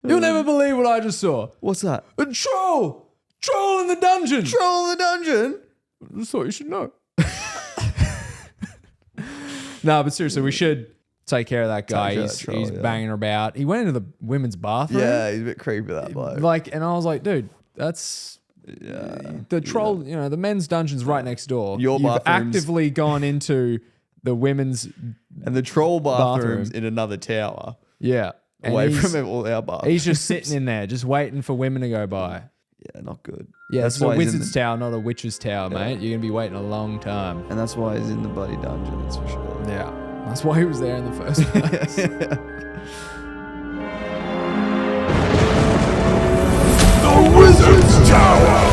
You'll never believe what I just saw. What's that? A troll! Troll in the dungeon! Troll in the dungeon? I just thought you should know. No, but seriously, we should take care of that guy. He's banging about. He went into the women's bathroom. Yeah, he's a bit creepy, that bloke. Like, and I was like, dude, that's... the troll, you know, the men's dungeon's right next door. You've actively gone into the women's... And the troll bathroom's in another tower. Yeah. Away from all our bathrooms. He's just sitting in there, just waiting for women to go by. Yeah, not good. Yeah, that's a wizard's tower, not a witch's tower, mate. You're going to be waiting a long time. And that's why he's in the bloody dungeon, that's for sure. Yeah. That's why he was there in the first place. The Wizard's Tower!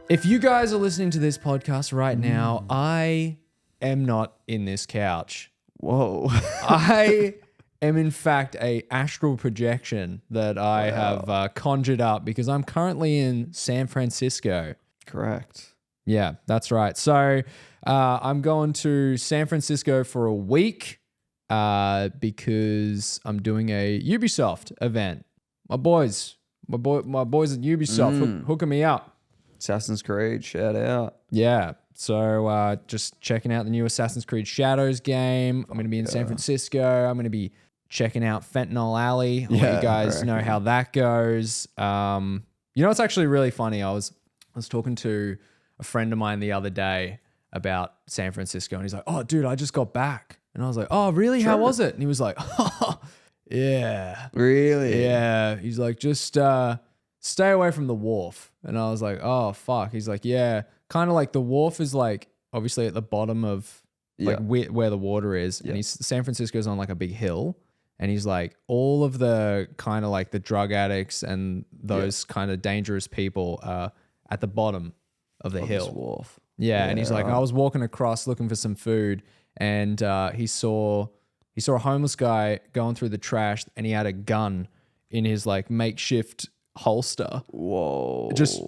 If you guys are listening to this podcast right now, I am not in this couch. Whoa. I am in fact a astral projection that I have conjured up because I'm currently in San Francisco. Correct. Yeah, that's right. So I'm going to San Francisco for a week because I'm doing a Ubisoft event. My boys at Ubisoft hooking me up. Assassin's Creed, shout out. Yeah. So just checking out the new Assassin's Creed Shadows game. I'm going to be in San Francisco. I'm going to be checking out Fentanyl Alley. I'll let you guys know how that goes. You know, it's actually really funny. I was talking to a friend of mine the other day about San Francisco, and he's like, "Oh, dude, I just got back." And I was like, "Oh, really? Sure. How was it?" And he was like, "Oh, yeah. Really? Yeah." He's like, "Just stay away from the wharf." And I was like, "Oh, fuck." He's like, "Yeah, kind of like the wharf is like obviously at the bottom of like where the water is." And San Francisco's on like a big hill. And he's like, all of the kind of like the drug addicts and those kind of dangerous people are at the bottom of the hill. Wharf. Yeah. And he's like, I was walking across looking for some food, and he saw a homeless guy going through the trash, and he had a gun in his like makeshift holster. Whoa. Just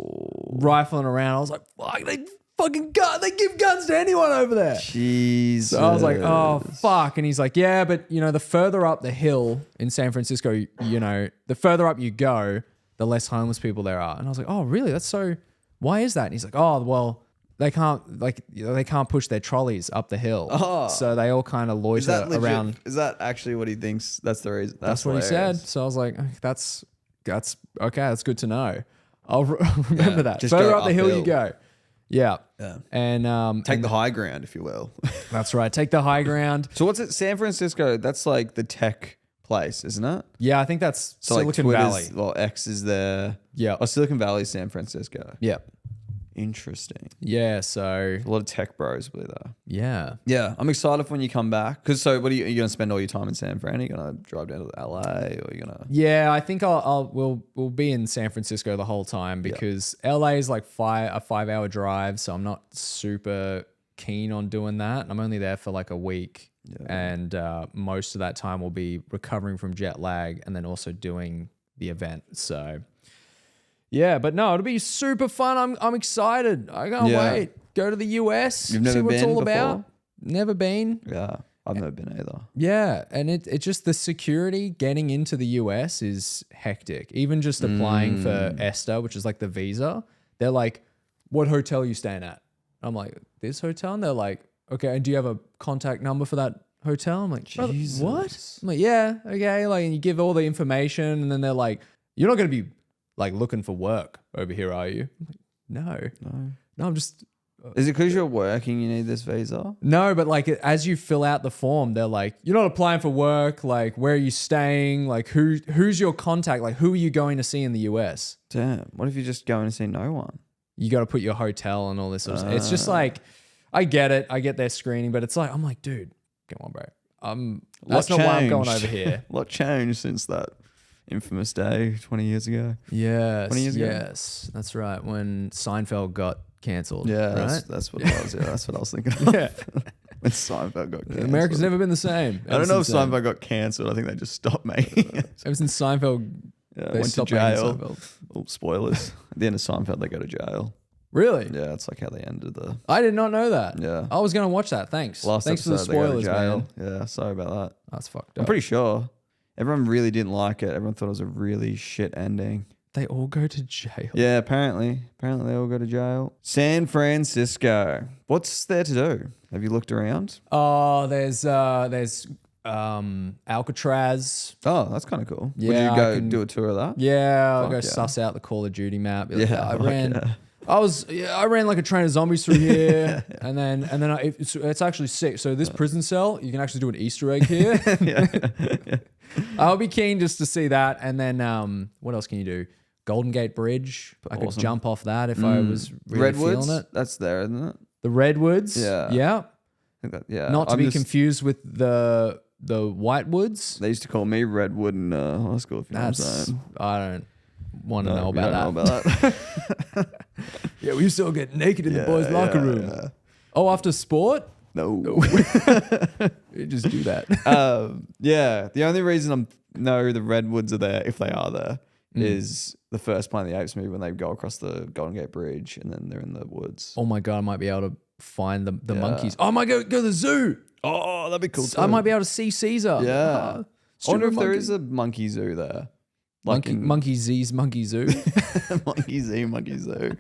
rifling around. I was like, fuck, they fucking gun. They give guns to anyone over there. Jesus. So I was like, oh, fuck. And he's like, yeah, but you know, the further up the hill in San Francisco, you know, the further up you go, the less homeless people there are. And I was like, oh, really? That's so, why is that? And he's like, oh, well, they can't push their trolleys up the hill. Oh. So they all kind of loiter around. Is that actually what he thinks? That's the reason. That's what he said. So I was like, that's okay. That's good to know. I'll remember that. Just further go up the hill uphill. you go. Yeah. And take the high ground, if you will. That's right. Take the high ground. So what's it? San Francisco, that's like the tech place, isn't it? Yeah, I think that's So Silicon like Valley. Well, X is there. Yeah. Oh, Silicon Valley, San Francisco. Yeah. Interesting. Yeah, so A lot of tech bros will be there. yeah. Yeah, I'm excited for when you come back. Because so what are you going to spend all your time in San Fran? Are you going to drive down to LA, or are you going to... Yeah, I think we'll be in San Francisco the whole time because LA is like a 5-hour drive, so I'm not super keen on doing that. I'm only there for like a week, and most of that time will be recovering from jet lag and then also doing the event. So yeah, but no, it'll be super fun. I'm excited. I can't wait. Go to the US. You've never see what been it's all before? about. Never been. Yeah, I've never been either. Yeah, and it just the security getting into the US is hectic. Even just applying for ESTA, which is like the visa, they're like, "What hotel are you staying at?" I'm like, "This hotel," and they're like, "Okay, and do you have a contact number for that hotel?" I'm like, "Brother, what?" I'm like, "Yeah, okay." Like, and you give all the information, and then they're like, "You're not going to be like looking for work over here, are you?" I'm like, no, I'm just. Is it because you're working you need this visa? No, but like as you fill out the form, they're like, "You're not applying for work. Like, where are you staying? Like, who's your contact? Like, who are you going to see in the US?" Damn. What if you're just going to see no one? You got to put your hotel and all this sort of stuff. It's just like, I get it. I get their screening, but it's like, I'm like, dude, come on, bro. That's not why I'm going over here. A lot changed since that infamous day 20 years ago. Yes. 20 years ago? Yes. That's right. When Seinfeld got cancelled. Yeah, right? that's what it was. Yeah, that's what I was thinking of. Yeah. when Seinfeld got cancelled. America's never been the same. I don't know if Seinfeld got cancelled. I think they just stopped making it. Ever since Seinfeld, they went to stopped making jail. Seinfeld. Oh, spoilers. At the end of Seinfeld, they go to jail. Really? Yeah, it's like how they ended the I did not know that. Yeah. I was going to watch that. Thanks. last Thanks for the episode. They go to spoilers, jail. man. Yeah, sorry about that. That's fucked I'm up. pretty sure everyone really didn't like it. Everyone thought it was a really shit ending. They all go to jail. Yeah, apparently they all go to jail. San Francisco. What's there to do? Have you looked around? Oh, there's Alcatraz. Oh, that's kind of cool. Would Yeah, you I go can- do a tour of that? Yeah, I'll go yeah. suss out the Call of Duty map. Be like, Yeah, I fuck ran. yeah. I ran like a train of zombies through here, and then it's actually sick. So this prison cell, you can actually do an Easter egg here. I'll be keen just to see that, and then what else can you do? Golden Gate Bridge. I could Awesome. jump off that if I was really Redwoods. feeling it. That's there, isn't it? The Redwoods. Yeah. Yeah. I think that. Yeah. Not to I'm be just- confused with the Whitewoods. They used to call me Redwood in high school. If you know what I'm That's saying. I don't want to know You about don't that. know about that. Yeah, we used to all get naked in the boys' Yeah, locker yeah, room. yeah. Oh, after sport, No. you just do that. Yeah. The only reason the Redwoods are there, if they are there, Mm. is the first Planet of the Apes movie when they go across the Golden Gate Bridge and then they're in the woods. Oh my god, I might be able to find the Yeah. monkeys. Oh, I might go to the zoo. Oh, that'd be cool. I might be able to see Caesar. Yeah. I Strip wonder of if there monkey- is a monkey zoo there. Monkey Z's Monkey Zoo. Monkey Zoo.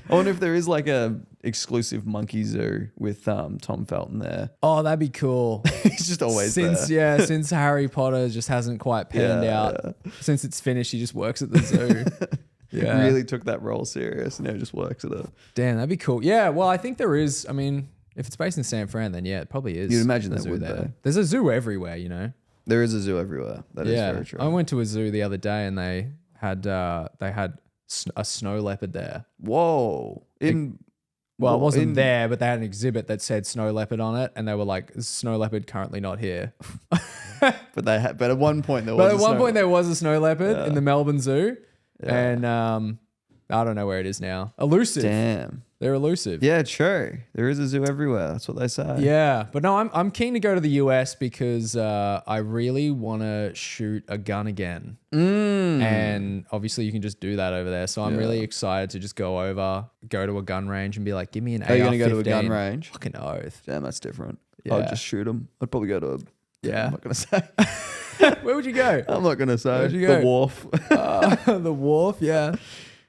I wonder if there is like a exclusive monkey zoo with Tom Felton there. Oh, that'd be cool. He's just always Since there. since Harry Potter just hasn't quite panned Yeah, out. Since it's finished, he just works at the zoo. Yeah. Really took that role serious and now just works at it. Damn, that'd be cool. Yeah, well, I think there is. I mean, if it's based in San Fran, then yeah, it probably is. You'd imagine a there zoo would, there. though. There's a zoo everywhere, you know. There is a zoo everywhere. That is Yeah, very true. I went to a zoo the other day and they had a snow leopard there. Whoa. Well, it wasn't there, but they had an exhibit that said snow leopard on it, and they were like, "Snow leopard currently not here." But at one point there was. But at one point there was a snow leopard in the Melbourne Zoo, Yeah. and I don't know where it is now. Elusive. Damn. They're elusive. Yeah, true. There is a zoo everywhere. That's what they say. Yeah, but no, I'm keen to go to the US because I really want to shoot a gun again, and obviously you can just do that over there. So I'm really excited to just go to a gun range and be like, give me an AR-15. Are you going to go to a gun range? Fucking oath. Damn, that's different. Yeah. I'd just shoot them. I'd probably go to a. Yeah. I'm not going to say. Where would you go? I'm not going to say. Where'd you The go? wharf. The wharf, yeah.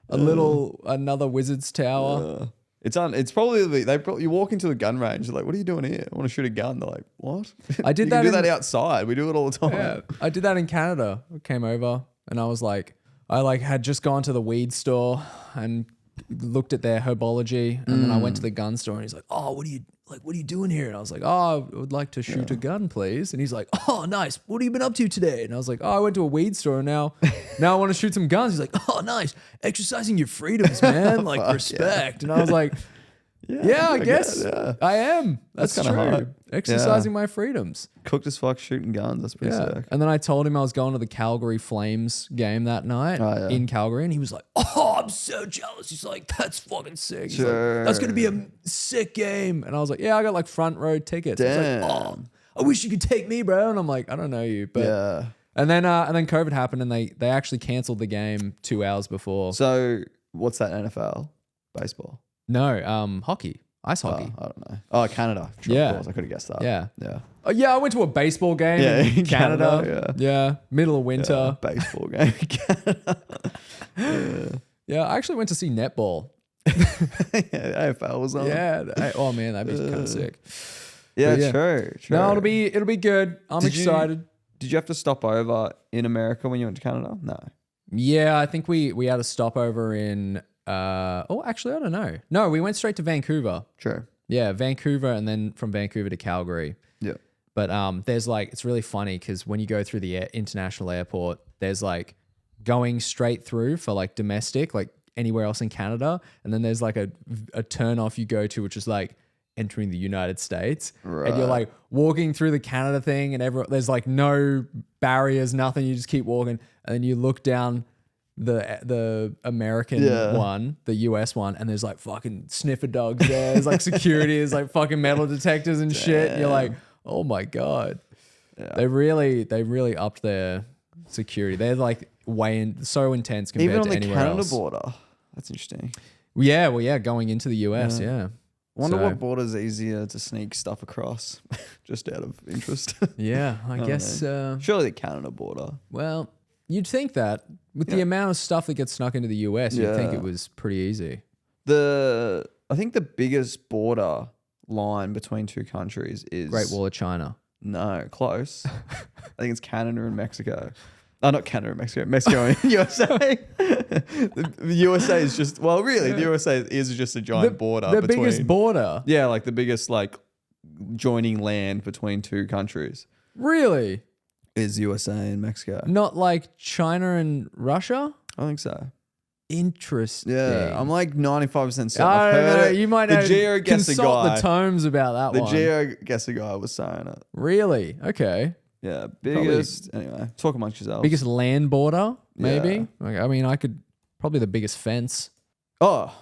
Another wizard's tower. It's probably you walk into a gun range. You're like, what are you doing here? I want to shoot a gun. They're like, what? I did you that can do in- that outside. We do it all the time. Yeah, I did that in Canada. I came over and I was like, had just gone to the weed store and looked at their herbology, and then I went to the gun store and he's like, oh, what are you doing here? And I was like, oh, I would like to shoot a gun, please. And he's like, oh, nice. What have you been up to today? And I was like, oh, I went to a weed store and now I want to shoot some guns. He's like, oh, nice. Exercising your freedoms, man. Like respect. And I was like, yeah, I guess I am. That's kinda true. hard. Exercising my freedoms. Cooked as fuck shooting guns. That's pretty sick. And then I told him I was going to the Calgary Flames game that night in Calgary, and he was like, "Oh, I'm so jealous." He's like, "That's fucking sick." He's like, "That's gonna be a sick game." And I was like, "Yeah, I got like front row tickets." He's like, "Oh, I wish you could take me, bro." And I'm like, "I don't know you," but Yeah. And then COVID happened, and they actually canceled the game 2 hours before. So what's that? NFL? Baseball? No, hockey, ice hockey. I don't know. Oh, Canada. True, Yeah. Of course. I could have guessed that. Yeah. Yeah. Yeah, I went to a baseball game in Canada. Yeah, middle of winter. Baseball game. Yeah, I actually went to see netball. Yeah, AFL was on. Yeah. Oh man, that'd be kind of sick. Yeah, But yeah. true. No, it'll be good. I'm excited. Did you have to stop over in America when you went to Canada? No. Yeah, I think we had a stopover in. Actually, I don't know. No, we went straight to Vancouver. True. Yeah, Vancouver, and then from Vancouver to Calgary. Yeah. But there's like, it's really funny because when you go through the international airport, there's like going straight through for like domestic, like anywhere else in Canada, and then there's like a turn off you go to, which is like entering the United States, and you're like walking through the Canada thing, and there's like no barriers, nothing. You just keep walking, and then you look down the American Yeah. one, the US one, and there's like fucking sniffer dogs there. There's like security, there's like fucking metal detectors and shit. You're like, oh my God. Yeah. They really upped their security. They're like so intense compared Even on to the anywhere Canada else. border. That's interesting. Yeah, well, yeah, going into the US, yeah. Wonder So- what border's easier to sneak stuff across, just out of interest. Yeah, I guess. Surely the Canada border. Well, you'd think that with the amount of stuff that gets snuck into the US, you'd think Yeah. it was pretty easy. I think the biggest border line between two countries is Great Wall of China. No, close. I think it's Canada and Mexico. Oh, not Canada and Mexico. Mexico and USA. The USA is just the USA is just a giant border. The between, biggest border. Yeah, like the biggest like joining land between two countries Really? is USA and Mexico. Not like China and Russia? I think so. Interesting. Yeah, I'm like 95% certain. I I've don't know. heard it. You might the have GeoGuessr consult guy. the tomes about that The one. GeoGuessr guy was saying it. Really? Okay. Yeah, biggest. Anyway, talk amongst yourselves. Biggest land border, maybe? Yeah. Like, I mean, probably the biggest fence. Oh,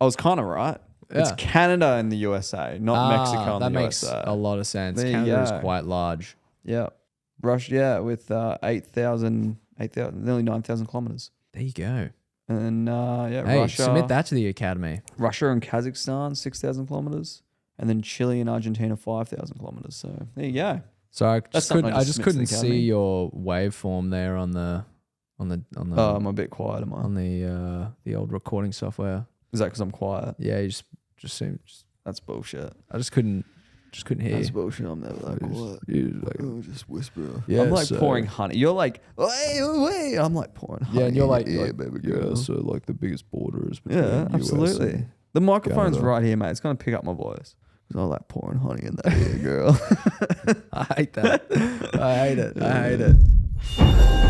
I was kind of right. It's Yeah. Canada and the USA, not Mexico and that the makes USA. a lot of sense. There you Canada is go. quite large. Yeah. Russia, with 8,000, nearly 9,000 kilometers. There you go. And Hey, Russia. submit that to the academy. Russia and Kazakhstan, 6,000 kilometers. And then Chile and Argentina, 5,000 kilometers. So there you go. So I That's just something couldn't, I I just just submit to the couldn't see academy. your waveform there on the Oh, I'm a bit quiet, am I? on the old recording software. Is that because I'm quiet? Yeah, you just seemed. That's bullshit. I just couldn't hear. That's you. bullshit. I'm never that quiet. You like- Oh, just whisper. Yeah, I'm like so- pouring honey. You're like, wait. I'm like pouring honey. Yeah, and you're like, baby girl. so like the biggest border is Yeah, absolutely. The microphone's Canada. right here, mate. It's going to pick up my voice. Because I like pouring honey in that ear, girl. I hate that. I hate it. I hate it.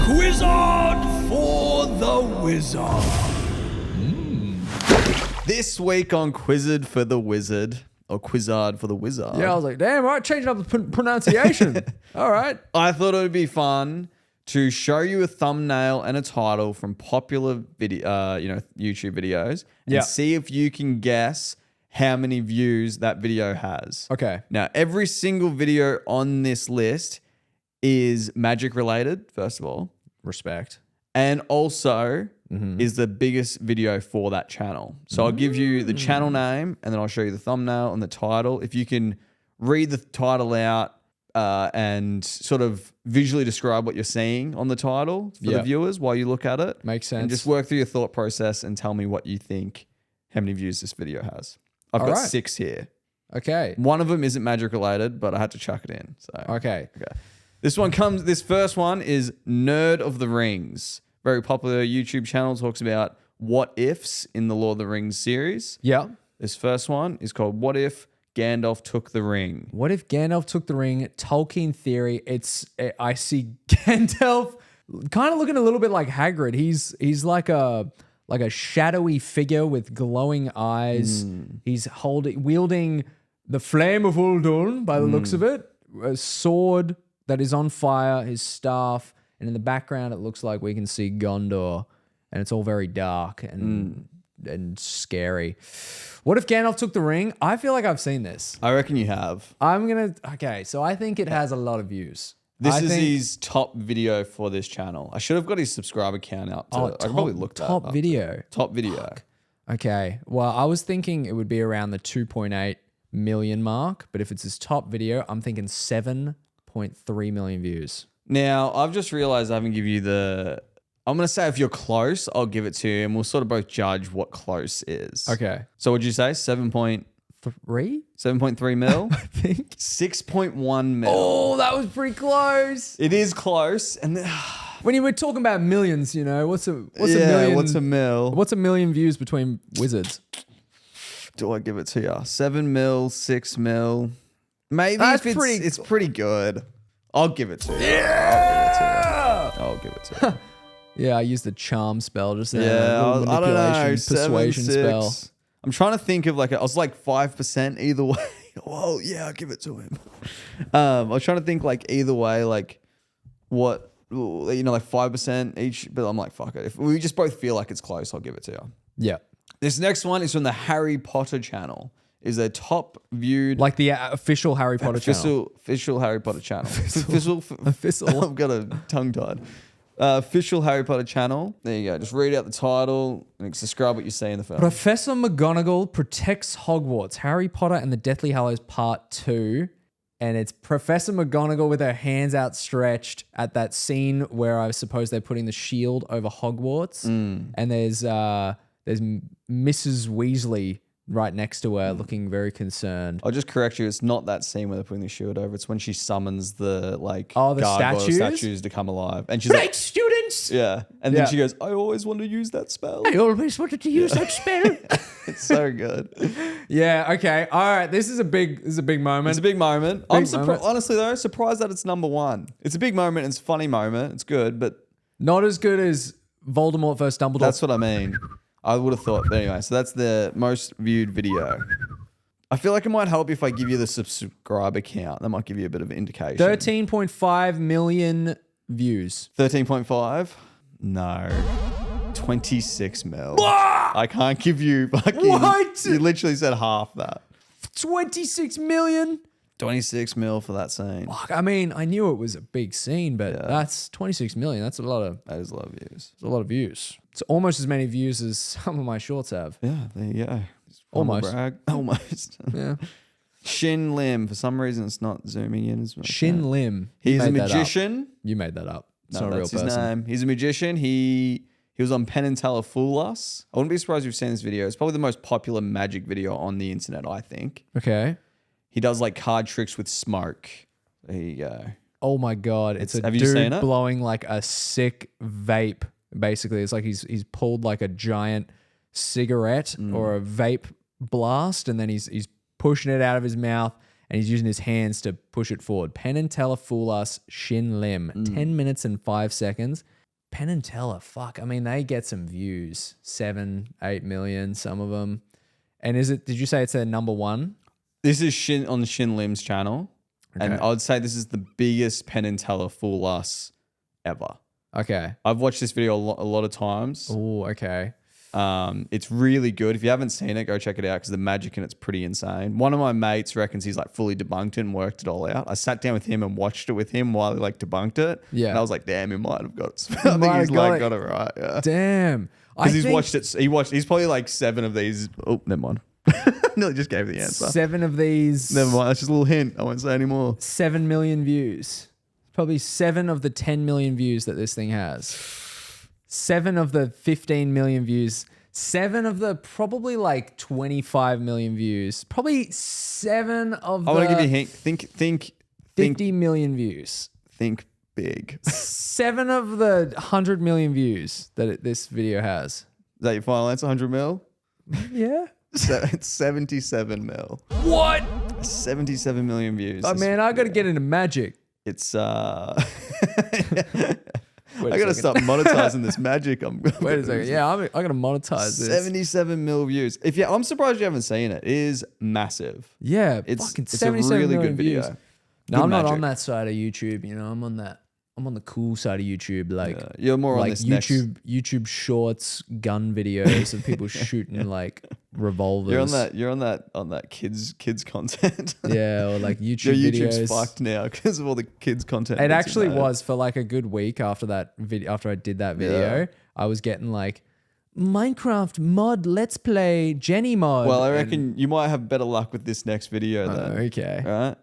Quizzard for the Wizard. This week on Quizzard for the Wizard, or Quizzard for the Wizard. Yeah, I was like, damn, all right, changing up the pronunciation. All right. I thought it would be fun to show you a thumbnail and a title from popular video, YouTube videos, and Yeah. see if you can guess how many views that video has. Okay. Now, every single video on this list is magic related, first of all, Respect. and also is the biggest video for that channel. So I'll give you the channel name and then I'll show you the thumbnail and the title. If you can read the title out and sort of visually describe what you're seeing on the title for the Yeah. viewers while you look at it. Makes sense. And just work through your thought process and tell me what you think, how many views this video has. I've All got right. 6 here. Okay. One of them isn't magic related, but I had to chuck it in. So Okay. This first one is Nerd of the Rings. Very popular YouTube channel, talks about what ifs in the Lord of the Rings series. Yeah. This first one is called What If Gandalf Took the Ring? What if Gandalf took the ring? Tolkien theory. I see Gandalf kind of looking a little bit like Hagrid. He's like a shadowy figure with glowing eyes. He's wielding the flame of Uldun by the looks of it. A sword that is on fire, his staff, and in the background it looks like we can see Gondor, and it's all very dark and scary. What if Gandalf took the ring? I feel like I've seen this. I reckon you have. Okay, so I think it has a lot of views. This I is think- his top video for this channel. I should have got his subscriber count out. I probably looked that top up. video. Top video. Okay, well, I was thinking it would be around the 2.8 million mark, but if it's his top video, I'm thinking 7.3 million views. Now, I've just realized I haven't given you I'm going to say if you're close, I'll give it to you and we'll sort of both judge what close is. Okay, So would you say 7.3 mil? I think. 6.1 mil. Oh, that was pretty close. It is close. And then, When you were talking about millions, what's a mil? What's a million views between wizards? Do I give it to you? 7 mil, 6 mil. Maybe That's if pretty- it's pretty good. I'll give it to you. Yeah. I'll give it to you. Yeah, I used the charm spell just there. Yeah, a little I don't know. manipulation, persuasion 7, 6. spell. I'm trying to think of I was like 5% either way. Whoa, yeah, I'll give it to him. I was trying to think either way, what you know, like 5% each. But I'm like, fuck it. If we just both feel like it's close, I'll give it to you. Yeah. This next one is from the Harry Potter channel. Is a top viewed Like the official Harry Potter channel. Official Harry Potter channel. Official. I've got a tongue tied. Official Harry Potter channel. There you go. Just read out the title and describe what you see in the film. Professor McGonagall protects Hogwarts. Harry Potter and the Deathly Hallows Part 2. And it's Professor McGonagall with her hands outstretched at that scene where I suppose they're putting the shield over Hogwarts. And there's Mrs. Weasley right next to her looking very concerned. I'll just correct you. It's not that scene where they're putting the shield over. It's when she summons the the gargoyle statues? statues to come alive. And she's Right, like, students! yeah. And then she goes, I always want to use that spell. I always wanted to use that spell. It's so good. Yeah, okay. All right. This is a big moment. It's a big moment. I'm moment. honestly though, surprised that it's number one. It's a big moment. It's a funny moment. It's good, but Not as good as Voldemort versus Dumbledore. that's what I mean. I would have thought. But anyway, so that's the most viewed video. I feel like it might help if I give you the subscriber count. That might give you a bit of an indication. 13.5 million views. 13.5? No. 26 mil. I can't give you fucking... What? You literally said half that. 26 million? 26 mil for that scene. Fuck, I mean, I knew it was a big scene, but that's 26 million. That's a lot of That is a lot of views. It's a lot of views. It's almost as many views as some of my shorts have. Yeah, there you go. Almost. Brag. Almost. Yeah. Shin Lim. For some reason, it's not zooming in as much. Shin Lim. He's a made that up. magician. You made that up. It's No, not a real that's his person. name. He's a magician. He was on Penn and Teller Fool Us. I wouldn't be surprised if you've seen this video. It's probably the most popular magic video on the internet, I think. Okay. He does like card tricks with smoke. There you go. Oh my God. It's a have you seen dude it? blowing like a sick vape. Basically, it's like he's pulled like a giant cigarette or a vape blast, and then he's pushing it out of his mouth, and he's using his hands to push it forward. Penn and Teller Fool Us, Shin Lim. 10 minutes and 5 seconds. Penn and Teller, fuck. I mean, they get some views. 7, 8 million, some of them. And did you say it's their number one? This is on Shin Lim's channel. And Okay. I would say this is the biggest Penn and Teller Fool Us ever. Okay. I've watched this video a lot of times. Oh, okay. It's really good. If you haven't seen it, go check it out because the magic in it's pretty insane. One of my mates reckons he's like fully debunked it and worked it all out. I sat down with him and watched it with him while he like debunked it. Yeah. And I was like, damn, he might have got it. I think might he's have got like it. got it right. Yeah. Damn. Because he's watched it. He's probably like 7 of these. Oh, never mind. Nearly just gave the answer. 7 of these. Never mind. That's just a little hint. I won't say anymore. 7 million views. Probably 7 of the 10 million views that this thing has. 7 of the 15 million views. 7 of the probably like 25 million views. Probably 7 of I want to give you a the hint. Think 50 million views. Think big. 7 of the 100 million views that this video has. Is that your final answer? 100 mil? Yeah. It's 77 mil. What? 77 million views. Oh man, I got to get into magic. It's Wait I a gotta second. start monetizing this magic. Wait a second. Yeah, I got to monetize this. 77 mil views. I'm surprised you haven't seen it. It is massive. Yeah, It's fucking it's a 77 really million good views. video. No, Good I'm not magic. on that side of YouTube. You know, I'm on the cool side of YouTube. Like, You're more on like this next. YouTube shorts, gun videos of people shooting like revolvers. You're on that kids content. Yeah, or like Your YouTube YouTube's videos. fucked now because of all the kids content. It that's actually in there. was for like a good week after that video. After I did that video, Yeah. I was getting like Minecraft mod Let's Play Jenny mod. Well, I and- reckon you might have better luck with this next video then. okay. All right.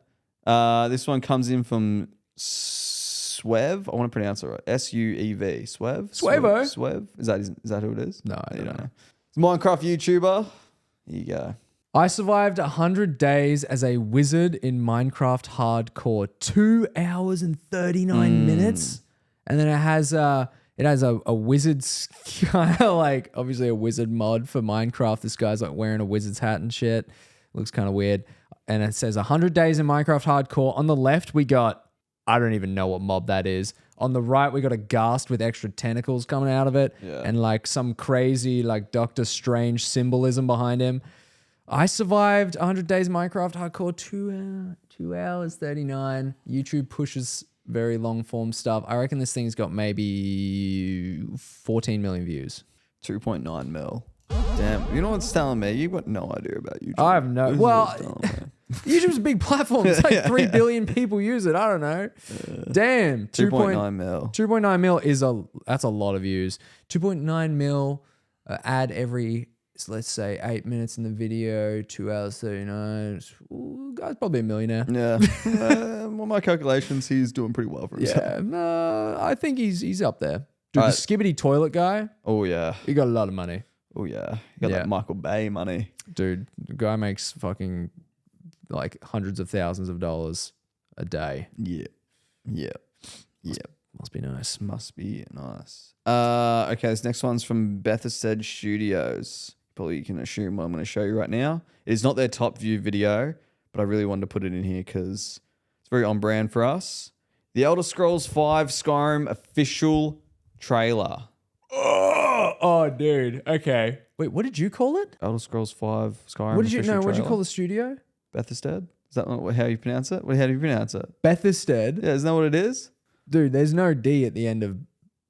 This one comes in from Swev. I want to pronounce it right. SUEV. Swev. Swevo. Swev. Is that who it is? No, I You don't know. It's a Minecraft YouTuber. Here you go. I survived 100 days as a wizard in Minecraft Hardcore. 2 hours and 39 minutes. And then it has a wizard's kind of like, obviously a wizard mod for Minecraft. This guy's like wearing a wizard's hat and shit. Looks kind of weird. And it says 100 days in Minecraft Hardcore. On the left, we got, I don't even know what mob that is. On the right, we got a ghast with extra tentacles coming out of it. Yeah. And like some crazy like Doctor Strange symbolism behind him. I survived 100 days Minecraft Hardcore, 2 hours 39. YouTube pushes very long form stuff. I reckon this thing's got maybe 14 million views. 2.9 mil. Damn. You know what's telling me? You've got no idea about YouTube. I have no. This is Well, what's telling me. YouTube's a big platform. It's like 3 billion people use it. I don't know. Damn. 2.9 mil. 2.9 mil that's a lot of views. 2.9 mil ad every, let's say 8 minutes in the video, 2 hours 39. Ooh, guy's probably a millionaire. Yeah. Well, my calculations, he's doing pretty well for himself. Yeah, no, I think he's up there. Dude, the Right. Skibbity toilet guy, Oh, yeah. he got a lot of money. Oh, yeah. You got Yeah. that Michael Bay money. Dude, the guy makes fucking like hundreds of thousands of dollars a day. Yeah. Yeah. Yeah. Must be nice. Must be nice. Okay, this next one's from Bethesda Studios. Probably you can assume what I'm going to show you right now. It is not their top view video, but I really wanted to put it in here because it's very on brand for us. The Elder Scrolls V Skyrim official trailer. Oh, dude. Okay. Wait, what did you call it? Elder Scrolls V Skyrim. What did you official what did you trailer. call the studio? Bethesda? Is that how you pronounce it? How do you pronounce it? Bethesda. Yeah, isn't that what it is? Dude, there's no D at the end of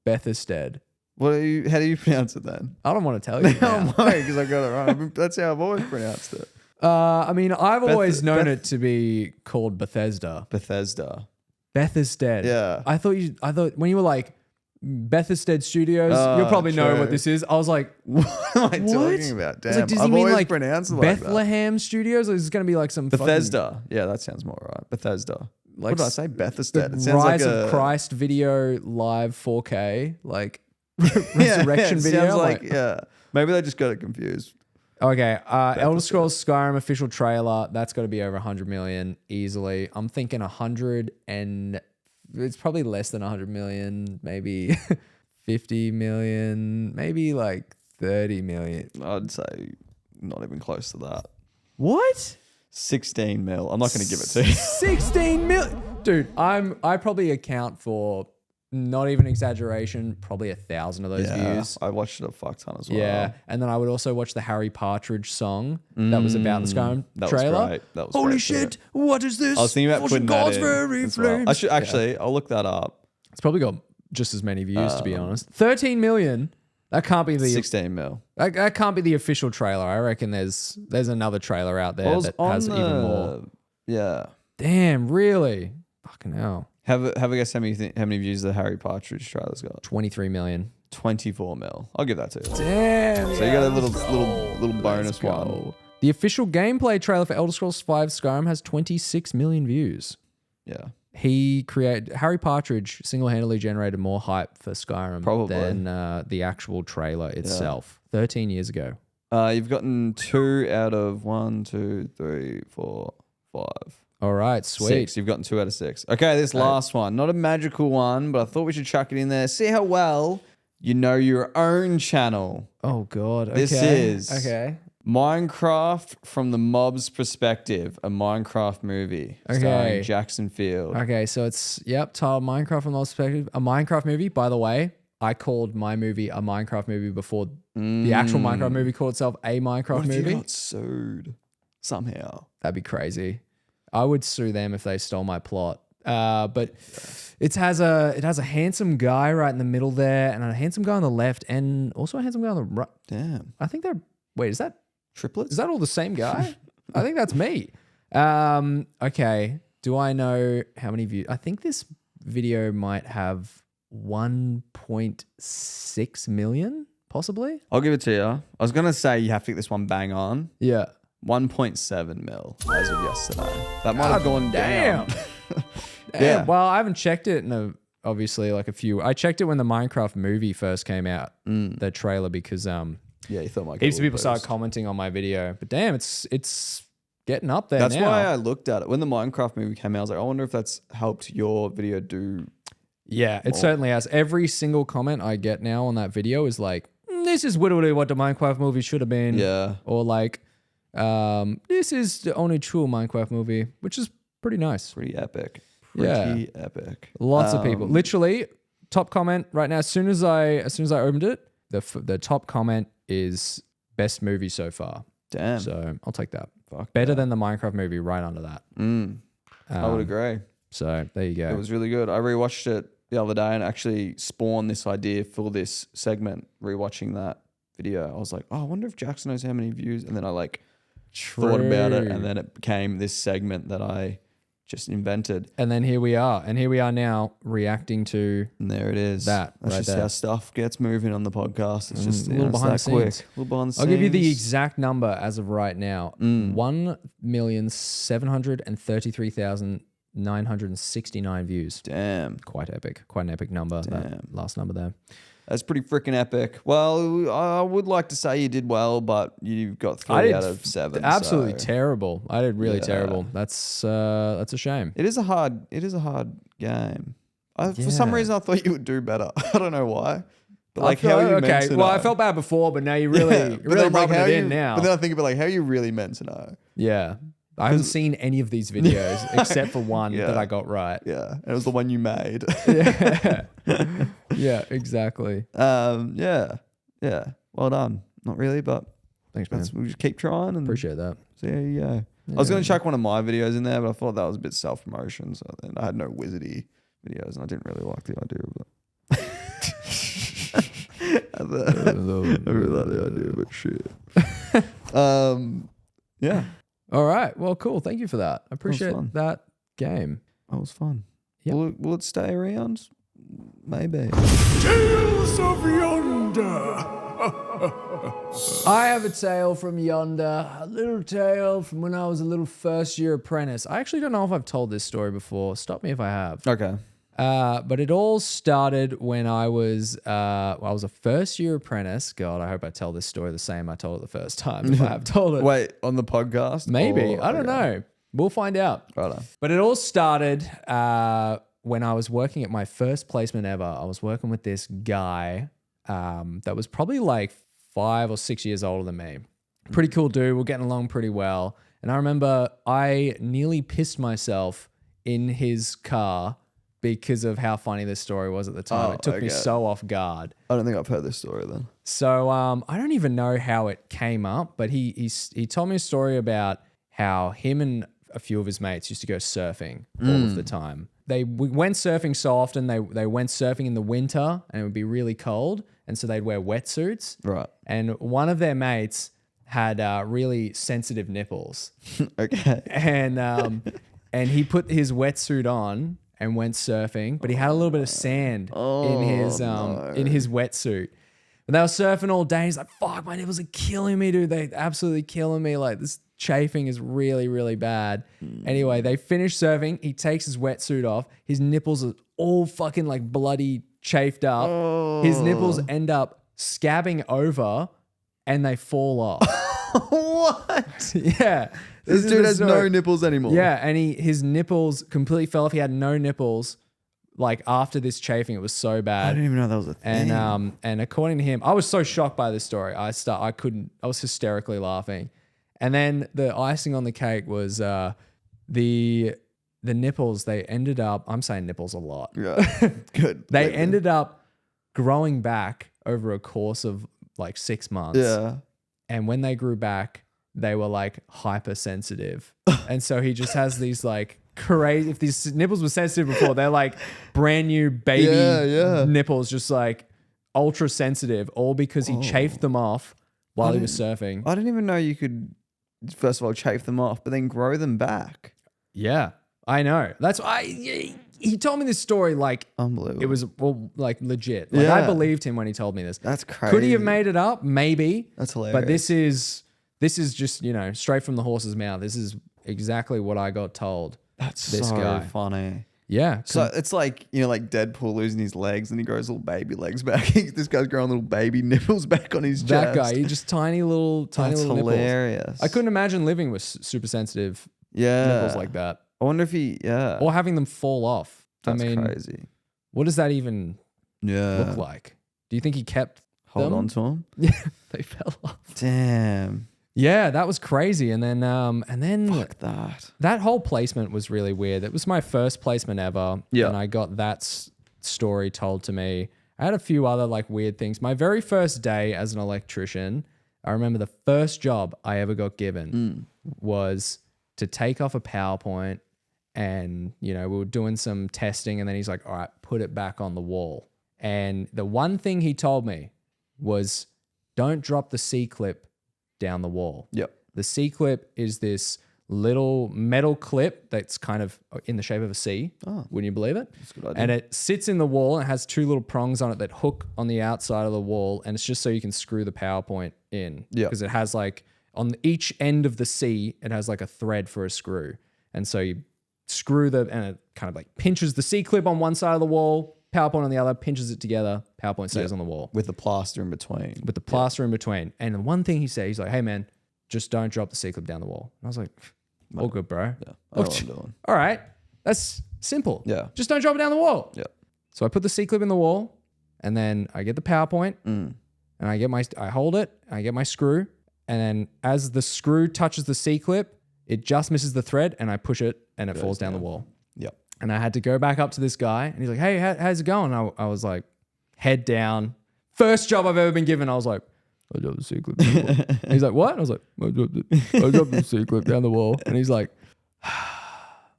Bethesda. How do you pronounce it then? I don't want to tell you. I'm Now. worried because I got it wrong. That's how I've always pronounced it. I mean, I've always known Beth- it to be called Bethesda. Bethesda. Bethesda. Yeah. I thought when you were like Bethesda Studios, Oh, you'll probably know true. what this is. I was like, What am I what? talking about? I was Damn, like, does he I've mean always like pronounced it like that. Bethlehem Studios? Or is it going to be like some Bethesda. Yeah, that sounds more right. Bethesda. Like What did I say? Bethesda. The It sounds Rise like of a Christ video live 4K, like Yeah, resurrection it video. Sounds like, yeah. Maybe they just got it confused. okay, Elder Scrolls Skyrim official trailer. That's got to be over 100 million easily. I'm thinking 100 and it's probably less than 100 million, maybe 50 million, maybe like 30 million. I'd say not even close to that. What? 16 mil. I'm not going to give it to you. 16 million, dude. I probably account for, not even exaggeration, probably 1,000 of those views. I watched it a fuck ton as well. Yeah, and then I would also watch the Harry Partridge song that was about the Skyrim that trailer. was great. That was Holy great shit! too. What is this? I was thinking about putting that God's in very as well. flames. I should actually. I'll look that up. It's probably got just as many views, to be honest. 13 million. That can't be the 16 mil. that can't be the official trailer. I reckon there's another trailer out there that has even more. Yeah. Damn, really? Fucking hell. Have a guess how many views the Harry Partridge trailer's got? 23 million. 24 mil. I'll give that to you. Damn. So you got a little bonus one. The official gameplay trailer for Elder Scrolls V Skyrim has 26 million views. Yeah. Harry Partridge single-handedly generated more hype for Skyrim Probably. than the actual trailer itself. 13 years ago. You've gotten 2 out of 1, 2, 3, 4, 5. All right, sweet. 6. You've gotten 2 out of 6. Okay, this last one. Not a magical one, but I thought we should chuck it in there. See how well you know your own channel. Oh God. Okay. This is okay. Minecraft from the mob's perspective, a Minecraft movie starring Jackson Field. Okay, so it's titled Minecraft from the perspective, a Minecraft movie. By the way, I called my movie a Minecraft movie before the actual Minecraft movie called itself a Minecraft What if movie. you got sued somehow? That'd be crazy. I would sue them if they stole my plot. But it has a handsome guy right in the middle there, and a handsome guy on the left, and also a handsome guy on the right. Damn. I think they're. Wait, is that Triplets? all the same guy? I think that's me. Okay. Do I know how many views? I think this video might have 1.6 million, possibly. I'll give it to you. I was going to say you have to get this one bang on. Yeah. 1.7 mil as of yesterday. That might have gone down. Yeah. Well, I haven't checked it in obviously like a few. I checked it when the Minecraft movie first came out, the trailer, because Yeah, you thought my heaps of people started commenting on my video. But damn, it's getting up there. That's now. why I looked at it. When the Minecraft movie came out, I was like, I wonder if that's helped your video do. Yeah, it certainly has. Every single comment I get now on that video is like, this is literally what the Minecraft movie should have been. Yeah. Or like, this is the only true Minecraft movie, which is pretty nice. Pretty epic. Yeah. Pretty epic. Lots of people. Literally, top comment right now. As soon as I opened it, the top comment is best movie so far. Damn. So I'll take that. Fuck Better than the Minecraft movie right under that. I would agree. So there you go. It was really good. I rewatched it the other day and actually spawned this idea for this segment. Rewatching that video, I was like, oh, I wonder if Jackson knows how many views. And then I like thought about it, and then it became this segment that I just invented. And then here we are. And here we are now reacting to. And there it is. That's just there. how stuff gets moving on the podcast. It's just a little behind the that quick. scenes. A little behind the scenes. I'll give you the exact number as of right now. 1,733,969 views. Damn. Quite epic. Quite an epic number. That last number there. That's pretty freaking epic. Well, I would like to say you did well, but you got 3 out of 7. Absolutely so. terrible. I did really terrible. That's a shame. It is a hard game. For some reason, I thought you would do better. I don't know why. But like, how are you meant to know? Well, I felt bad before, but now you really, really rubbing it in now. But then I think about like, how are you really meant to know? Yeah. I haven't seen any of these videos except for one that I got right. Yeah. And it was the one you made. Yeah. Yeah, exactly. Yeah. Well done. Not really, but Thanks, man. we'll just keep trying and Appreciate that. see how you go. I was going to chuck one of my videos in there, but I thought that was a bit self-promotion. So then I had no wizardy videos and I didn't really like the idea of it. I really like the idea, but shit. Yeah. All right. Well, cool. Thank you for that. I appreciate that game. That was fun. Yep. Will it stay around? Maybe. Tales of Yonder. I have a tale from Yonder, a little tale from when I was a little first-year apprentice. I actually don't know if I've told this story before. Stop me if I have. Okay. But it all started when I was a first-year apprentice. God, I hope I tell this story the same I told it the first time. If I have told it, Wait, on the podcast? maybe I don't know. We'll find out. Right. But it all started when I was working at my first placement ever. I was working with this guy that was probably like 5 or 6 years older than me. Pretty cool dude. We're getting along pretty well. And I remember I nearly pissed myself in his car because of how funny this story was at the time. It took me so off guard. I don't think I've heard this story then. So I don't even know how it came up, but he told me a story about how him and a few of his mates used to go surfing all of the time. We went surfing so often. They went surfing in the winter and it would be really cold, and so they'd wear wetsuits. Right. And one of their mates had really sensitive nipples. Okay. And he put his wetsuit on and went surfing, but he had a little bit of sand in his wetsuit. And they were surfing all day. He's like, fuck, my nipples are killing me, dude. They're absolutely killing me. Like, this chafing is really, really bad. Anyway, they finish surfing. He takes his wetsuit off. His nipples are all fucking like bloody chafed up. His nipples end up scabbing over and they fall off. What? Yeah. This dude has no nipples anymore. Yeah, and his nipples completely fell off. He had no nipples. Like after this chafing, it was so bad. I didn't even know that was a thing. And according to him, I was so shocked by this story. I was hysterically laughing. And then the icing on the cake was the nipples. They ended up. I'm saying nipples a lot. Yeah, good. They ended up growing back over a course of like 6 months. Yeah. And when they grew back, they were like hypersensitive. And so he just has these like crazy, if these nipples were sensitive before, they're like brand new baby nipples, just like ultra sensitive, all because he chafed them off while he was surfing. I didn't even know you could, first of all, chafe them off, but then grow them back. Yeah, I know. That's why he told me this story like unbelievable. It was like legit. Like I believed him when he told me this. That's crazy. Could he have made it up? Maybe. That's hilarious. But this is just, straight from the horse's mouth. This is exactly what I got told. That's this so guy. funny. Yeah. So it's like, like Deadpool losing his legs and he grows little baby legs back. This guy's growing little baby nipples back on his chest. That guy, he just tiny little That's nipples. hilarious. I couldn't imagine living with super sensitive nipples like that. I wonder if or having them fall off. That's I mean, crazy. What does that even look like? Do you think he kept Hold on to them? Yeah, they fell off. Damn. Yeah, that was crazy. And then Fuck that. That whole placement was really weird. It was my first placement ever. Yeah. And I got that story told to me. I had a few other like weird things. My very first day as an electrician, I remember the first job I ever got given was to take off a PowerPoint and, you know, we were doing some testing, and then he's like, all right, put it back on the wall. And the one thing he told me was, don't drop the C-clip down the wall. Yep. The C-clip is this little metal clip that's kind of in the shape of a C. Oh, wouldn't you believe it? That's a good idea. And it sits in the wall and it has two little prongs on it that hook on the outside of the wall, and it's just so you can screw the PowerPoint in. Yeah. Because it has like, on each end of the C, it has like a thread for a screw. And so you screw and it kind of like pinches the C-clip on one side of the wall, PowerPoint on the other, pinches it together, PowerPoint stays on the wall. With the plaster in between. With the plaster in between. And the one thing he said, he's like, hey man, just don't drop the C-clip down the wall. And I was like, all good, bro. Yeah, I know what I'm doing. All right. That's simple. Yeah. Just don't drop it down the wall. Yeah. So I put the C-clip in the wall, and then I get the PowerPoint, and I hold it, and I get my screw, and then as the screw touches the C-clip, it just misses the thread, and I push it, and it falls down the wall. Yep. And I had to go back up to this guy, and he's like, hey, how's it going? I was like, head down. First job I've ever been given. I was like, I dropped the C-clip down the wall. And he's like, what? And I was like, I dropped the C-clip down the wall. And he's like,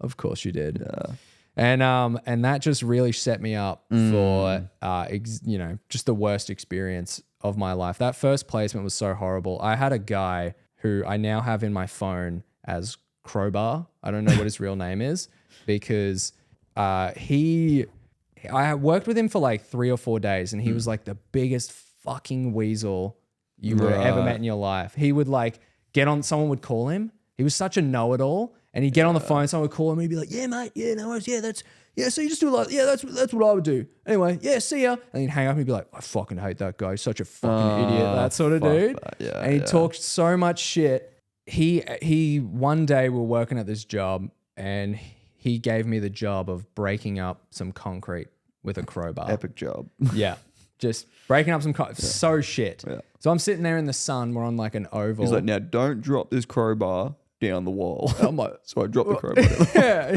of course you did. Yeah. And that just really set me up for, you know, just the worst experience of my life. That first placement was so horrible. I had a guy who I now have in my phone as Crowbar. I don't know what his real name is, because I worked with him for like 3 or 4 days, and he was like the biggest fucking weasel you were ever met in your life. He would like get on, someone would call him. He was such a know-it-all, and he'd get on the phone, someone would call him, and he'd be like, yeah, mate, yeah, no worries, yeah, so you just do like, yeah, that's what I would do. Anyway, yeah, see ya. And he'd hang up and he'd be like, I fucking hate that guy. He's such a fucking idiot, that sort of dude. Yeah, and he talked so much shit. He one day we were working at this job, and he gave me the job of breaking up some concrete with a crowbar. Epic job. Yeah. Just breaking up some so shit. Yeah. So I'm sitting there in the sun. We're on like an oval. He's like, now don't drop this crowbar down the wall. I'm like, so I dropped the crowbar.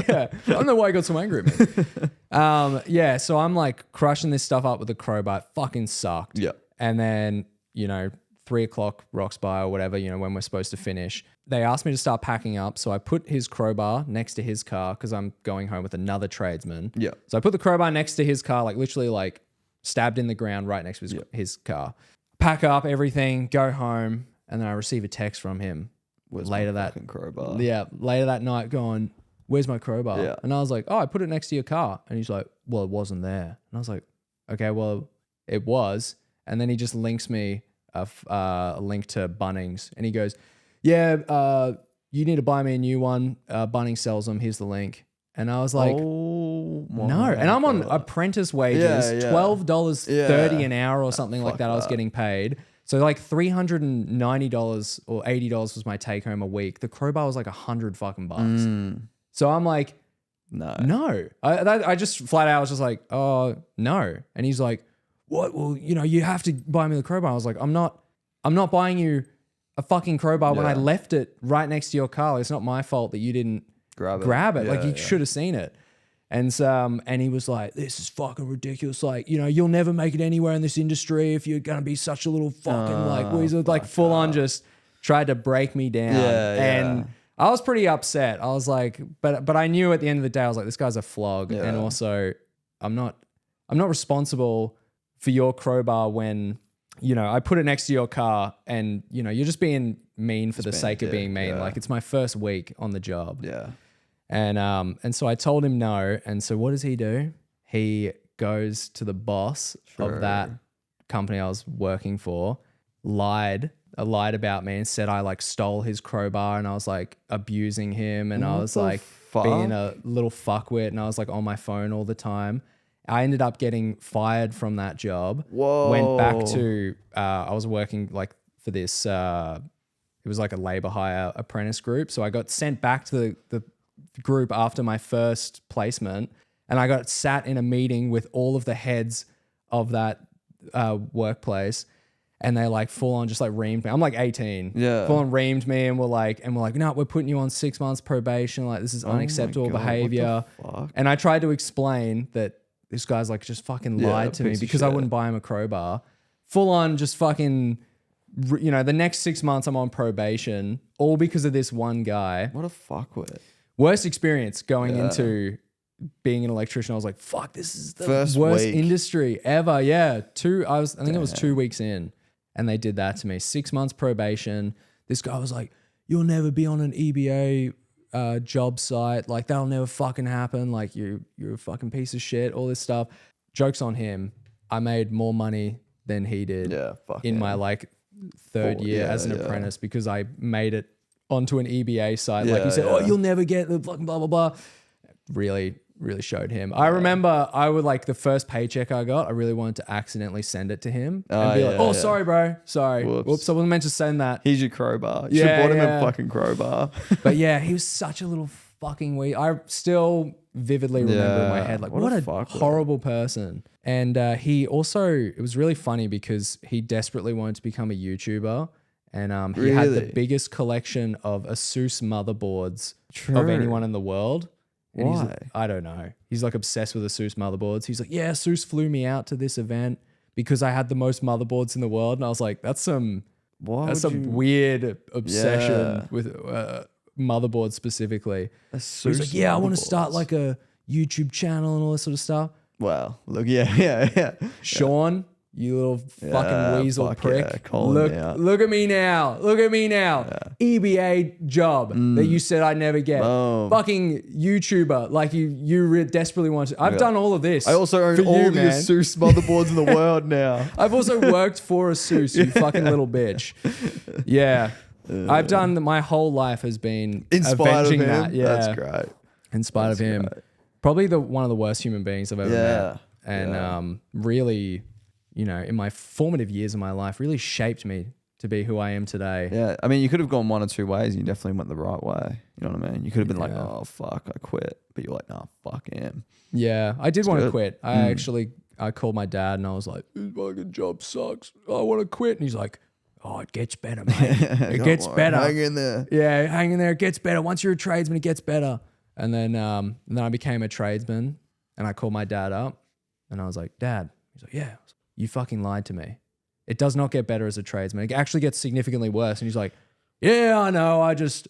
yeah. I don't know why he got so angry at me. Yeah. So I'm like crushing this stuff up with a crowbar. It fucking sucked. Yeah. And then, you know, 3 o'clock rocks by or whatever, you know, when we're supposed to finish. They asked me to start packing up. So I put his crowbar next to his car because I'm going home with another tradesman. Yeah. So I put the crowbar next to his car, like literally like stabbed in the ground right next to his car. Pack up everything, go home, and then I receive a text from him later that crowbar. Yeah, later that night going, where's my crowbar? Yeah. And I was like, oh, I put it next to your car. And he's like, well, it wasn't there. And I was like, okay, well, it was. And then he just links me a link to Bunnings, and he goes, yeah, you need to buy me a new one. Bunnings sells them. Here's the link. And I was like, no. And I'm on Apprentice wages, $12.30 an hour or something like that. I was getting paid. So like $390 or $80 was my take home a week. The crowbar was like $100 fucking bucks. So I'm like, no. I just flat out was just like, oh, no. And he's like, what? Well, you know, you have to buy me the crowbar. I was like, I'm not buying you a fucking crowbar when I left it right next to your car. It's not my fault that you didn't grab it. Like you should have seen it. And so, and he was like, this is fucking ridiculous. Like, you know, you'll never make it anywhere in this industry if you're going to be such a little fucking like weasel, like full on just tried to break me down. And I was pretty upset. I was like, but I knew at the end of the day, I was like, this guy's a flog. And also I'm not responsible for your crowbar when, you know, I put it next to your car and, you know, you're just being mean for the sake of being mean. Like it's my first week on the job. Yeah. And so I told him no. And so what does he do? He goes to the boss of that company I was working for, lied about me and said I like stole his crowbar and I was like abusing him and I was like being a little fuckwit and I was like on my phone all the time. I ended up getting fired from that job. Whoa. Went back to, I was working like for this, it was like a labor hire apprentice group. So I got sent back to the group after my first placement and I got sat in a meeting with all of the heads of that workplace and they like full on just like reamed me. I'm like 18. Yeah. Full on reamed me and we're like, no, we're putting you on 6 months probation. Like this is unacceptable behavior. And I tried to explain that this guy's like just fucking lied to me because I wouldn't buy him a crowbar. Full on just fucking, you know, the next 6 months I'm on probation all because of this one guy. What a fuckwit. Worst experience going into being an electrician. I was like, fuck, this is the First worst week. industry ever. Yeah. I think it was 2 weeks in and they did that to me. 6 months probation. This guy was like, you'll never be on an EBA job site. Like that'll never fucking happen. Like you're a fucking piece of shit, all this stuff. Joke's on him. I made more money than he did in my like third year as an apprentice because I made it onto an EBA site. Like he said, oh, you'll never get the fucking blah, blah, blah. Really showed him. I remember I would like the first paycheck I got, I really wanted to accidentally send it to him and be like, sorry, bro. Sorry. Whoops. I wasn't meant to send that. Here's your crowbar. You should have bought him a fucking crowbar. But yeah, he was such a little fucking weed. I still vividly remember in my head, like, what a horrible person. And he also, it was really funny because he desperately wanted to become a YouTuber. And he had the biggest collection of Asus motherboards of anyone in the world. And Why? I don't know. He's like obsessed with Asus motherboards. He's like, yeah, Asus flew me out to this event because I had the most motherboards in the world. And I was like, that's some weird obsession with motherboards specifically. He's like, yeah, I want to start like a YouTube channel and all this sort of stuff. Wow. Look, yeah. Sean, you little fucking weasel prick. Look at me now. EBA job that you said I'd never get. Fucking YouTuber. Like you desperately want to. I've done all of this. I also own all the Asus motherboards in the world now. I've also worked for Asus, you fucking little bitch. Yeah. I've done my whole life has been in spite avenging of him. that. Yeah. That's great. In spite of him. Great. Probably one of the worst human beings I've ever met. And really, you know, in my formative years of my life, really shaped me to be who I am today. Yeah. I mean, you could have gone one or two ways. You definitely went the right way. You know what I mean? You could have been like, oh, fuck, I quit. But you're like, nah, fuck him. Yeah. I did want to quit. I called my dad and I was like, this fucking job sucks. I want to quit. And he's like, oh, it gets better, mate. It gets better. Hang in there. Yeah, hang in there. It gets better. Once you're a tradesman, it gets better. And then I became a tradesman and I called my dad up and I was like, Dad. He's like, yeah. You fucking lied to me. It does not get better as a tradesman. It actually gets significantly worse. And he's like, yeah, I know. I just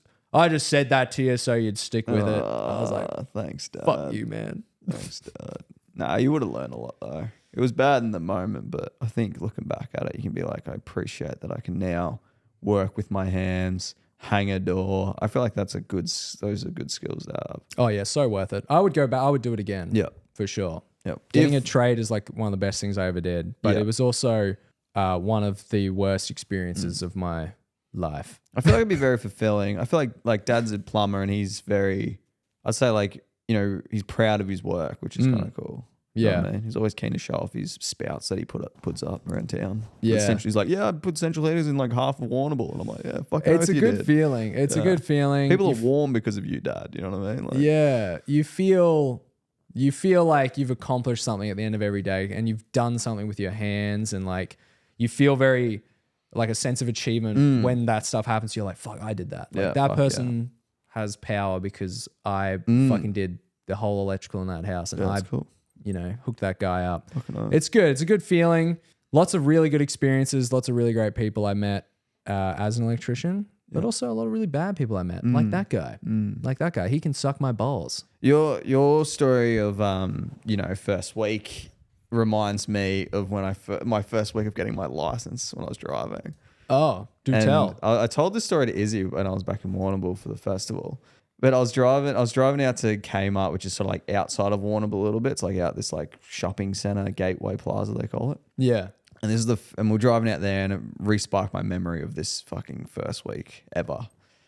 said that to you so you'd stick with it. I was like, thanks, Dad. Fuck you, man. Thanks, Dad. Nah, you would have learned a lot though. It was bad in the moment, but I think looking back at it, you can be like, I appreciate that I can now work with my hands, hang a door. I feel like those are good skills to have. Oh yeah, so worth it. I would go back. I would do it again. Yeah, for sure. Yep. Getting a trade is like one of the best things I ever did, but it was also one of the worst experiences of my life. I feel like it'd be very fulfilling. I feel like Dad's a plumber and he's very, I'd say like, you know, he's proud of his work, which is kind of cool. You know what I mean? He's always keen to show off his spouts that he puts up around town. Yeah. Essentially, he's like, yeah, I put central heaters in like half of Warrnable. And I'm like, yeah, fuck it. It's a good feeling. It's a good feeling. People are warm because of you, Dad. You know what I mean? Like, yeah. You feel like you've accomplished something at the end of every day and you've done something with your hands and like you feel very like a sense of achievement when that stuff happens. You're like, fuck, I did that. Like that person has power because I fucking did the whole electrical in that house and you know, hooked that guy up. It's good. It's a good feeling. Lots of really good experiences. Lots of really great people I met as an electrician. But also a lot of really bad people I met, like that guy. Like that guy, he can suck my balls. Your story of you know, first week reminds me of when my first week of getting my license when I was driving. Oh, tell. I told this story to Izzy when I was back in Warrnambool for the festival. But I was driving out to Kmart, which is sort of like outside of Warrnambool a little bit. It's like out this like shopping center, Gateway Plaza they call it. Yeah. And and we're driving out there and it re-sparked my memory of this fucking first week ever.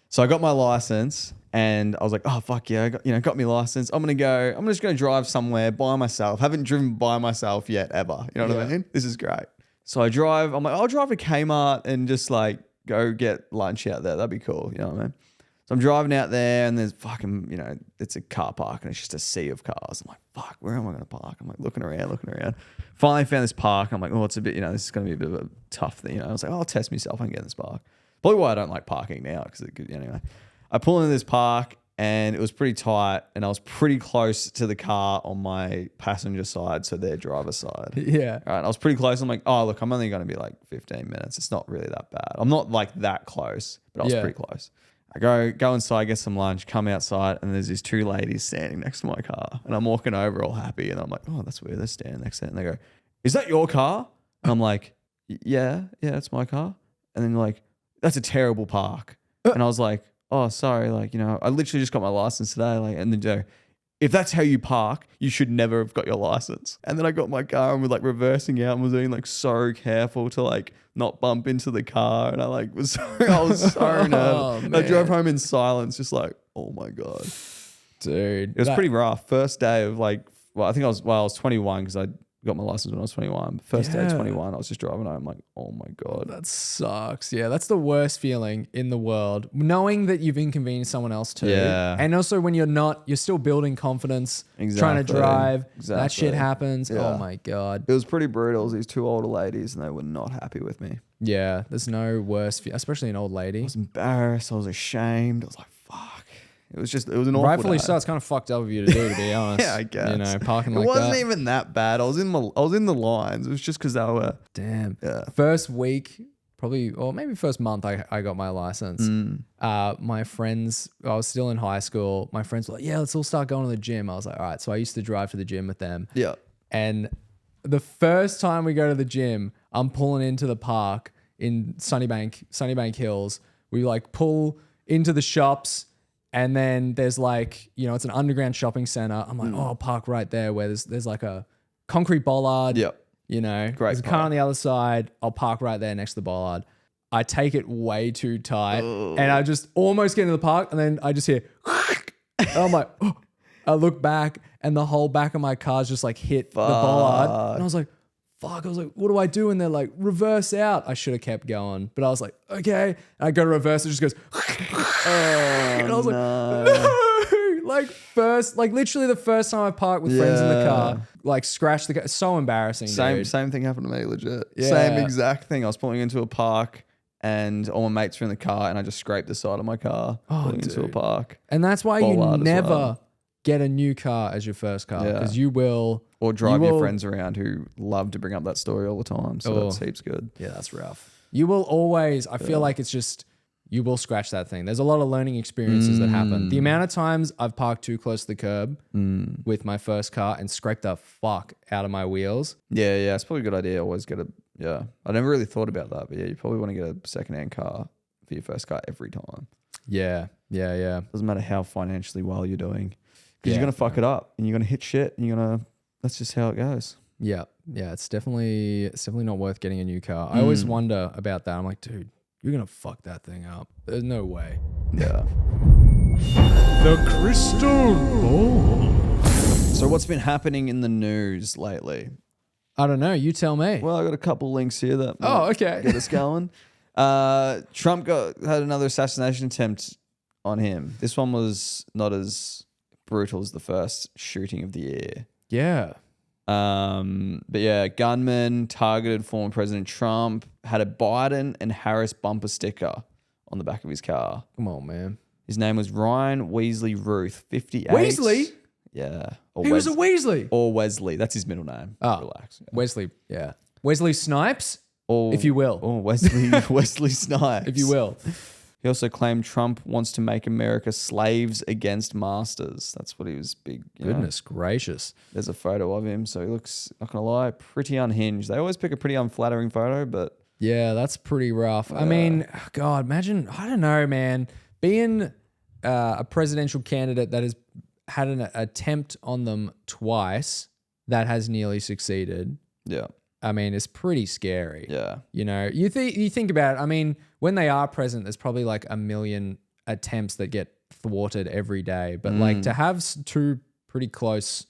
So I got my license and I was like, oh fuck yeah, I got my license. I'm just gonna drive somewhere by myself. Haven't driven by myself yet ever. You know what I mean? This is great. So I'll drive to Kmart and just like go get lunch out there. That'd be cool. You know what I mean? So I'm driving out there and there's fucking, you know, it's a car park and it's just a sea of cars. I'm like, fuck, where am I going to park? I'm like looking around. Finally found this park. I'm like, oh, it's a bit, you know, this is going to be a bit of a tough thing. You know, I was like, oh, I'll test myself. I can get in this park. Probably why I don't like parking now because anyway. I pull into this park and it was pretty tight and I was pretty close to the car on my passenger side, so their driver's side. Yeah. All right, I was pretty close. I'm like, oh, look, I'm only going to be like 15 minutes. It's not really that bad. I'm not like that close, but I was pretty close. I go inside, get some lunch, come outside, and there's these two ladies standing next to my car. And I'm walking over all happy, and I'm like, oh, that's weird. They're standing next to it. And they go, is that your car? And I'm like, yeah, it's my car. And then they're like, that's a terrible park. And I was like, oh, sorry. Like, I literally just got my license today. Like, and then they go, if that's how you park, you should never have got your license. And then I got my car and we're like reversing out and was being like so careful to like not bump into the car. And I was so nervous. I drove home in silence, just like, oh my God. Dude. It was pretty rough. First day of I was 21 because I got my license when I was 21. First day 21, I was just driving home like, oh my God. That sucks. Yeah, that's the worst feeling in the world. Knowing that you've inconvenienced someone else too. Yeah. And also when you're still building confidence, trying to drive. That shit happens. Yeah. Oh my God. It was pretty brutal. It was these two older ladies and they were not happy with me. Yeah, there's no worse feeling, especially an old lady. I was embarrassed. I was ashamed. I was like, fuck. It was an awful Rightfully day. so. It's kind of fucked up of you to do, to be honest. Yeah, I guess. Parking like that. It wasn't even that bad. I was in the lines. It was just because they were. Damn. Yeah. First week, probably, or maybe first month, I got my license. My friends, I was still in high school. My friends were like, yeah, let's all start going to the gym. I was like, all right. So I used to drive to the gym with them. Yeah. And the first time we go to the gym, I'm pulling into the park in Sunnybank Hills. We like pull into the shops. And then there's like, it's an underground shopping center. I'm like, I'll park right there where there's like a concrete bollard. Yep. Great. There's a park. car on the other side. I'll park right there next to the bollard. I take it way too tight and I just almost get into the park and then I just hear, and I'm like, oh. I look back and the whole back of my car's just like hit the bollard. And I was like, fuck. I was like, what do I do? And they're like, reverse out. I should have kept going. But I was like, okay. And I go to reverse. It just goes, and I was like, no. Literally the first time I parked with friends in the car, like scratched the car. So embarrassing, dude. Same thing happened to me, legit. Yeah. Same exact thing. I was pulling into a park and all my mates were in the car and I just scraped the side of my car pulling into a park. And that's why you Bollard as never well. Get a new car as your first car because you will. Or drive your friends around who love to bring up that story all the time. So that's heaps good. Yeah, that's rough. You will always, I feel like it's just, you will scratch that thing. There's a lot of learning experiences that happen. The amount of times I've parked too close to the curb with my first car and scraped the fuck out of my wheels. Yeah. It's probably a good idea. Always get I never really thought about that, but yeah, you probably want to get a secondhand car for your first car every time. Yeah. Doesn't matter how financially well you're doing. Because you're going to fuck it up and you're going to hit shit and that's just how it goes. Yeah. It's definitely not worth getting a new car. I always wonder about that. I'm like, dude, you're going to fuck that thing up. There's no way. Yeah. The Crystal Ball. So what's been happening in the news lately? I don't know. You tell me. Well, I got a couple links here that okay. get us going. Trump had another assassination attempt on him. This one was not as brutal as the first shooting of the year. Yeah. But yeah, gunman targeted former President Trump, had a Biden and Harris bumper sticker on the back of his car. Come on, man. His name was Ryan Weasley Ruth, 58. Weasley? Yeah. He was a Weasley. Or Wesley. That's his middle name. Oh, relax. Yeah. Wesley. Yeah. Wesley Snipes, Or, if you will. Or Wesley Snipes. If you will. He also claimed Trump wants to make America slaves against masters. That's what he was big. Goodness gracious. There's a photo of him, so he looks, not gonna lie, pretty unhinged. They always pick a pretty unflattering photo, but yeah, that's pretty rough. I mean, God, imagine, I don't know, man, being a presidential candidate that has had an attempt on them twice that has nearly succeeded. yeah, I mean, it's pretty scary. yeah, You think about it. I mean, when they are present, there's probably like a million attempts that get thwarted every day. But like to have two pretty close,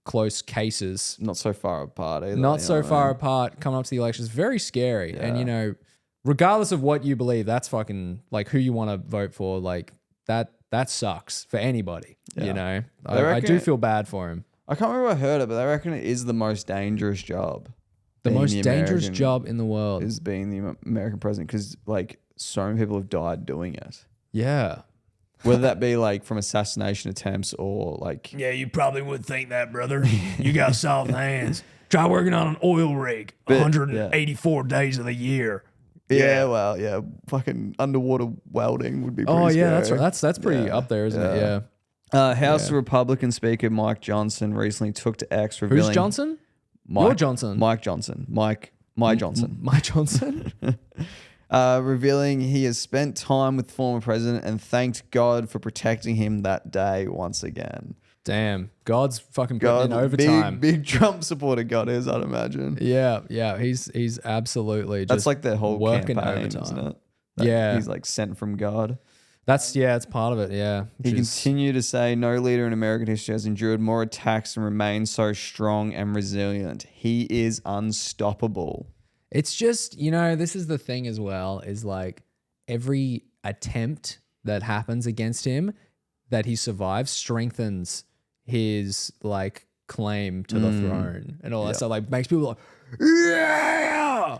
close cases, not so far apart either. not so far apart, coming up to the election is very scary. And regardless of what you believe, that's fucking like who you want to vote for. Like that sucks for anybody. Yeah. I do feel bad for him. I can't remember where I heard it, but they reckon it is the most dangerous job. The being most the dangerous American- job in the world. is being the American president because like so many people have died doing it. Yeah. Whether that be like from assassination attempts or like Yeah, you probably would think that, brother. You got soft hands. Try working on an oil rig 184 days of the year. Yeah, well, yeah, fucking underwater welding would be pretty Oh scary. yeah, that's right. That's pretty up there, isn't it? Yeah. House Republican Speaker Mike Johnson recently took to X revealing... Who's Johnson? Mike, You're Johnson. Mike Johnson. My Johnson. Mike Johnson. Revealing he has spent time with former president and thanked God for protecting him that day once again. Damn, God's fucking putting in overtime. Big Trump supporter God is, I'd imagine. Yeah. He's absolutely just That's like their whole working campaign, overtime. isn't it? Yeah. He's like sent from God. It's part of it. Yeah. He continued to say, no leader in American history has endured more attacks and remained so strong and resilient. He is unstoppable. It's just, this is the thing as well, is like every attempt that happens against him that he survives strengthens his like claim to the throne and all that stuff. Like makes people like, yeah.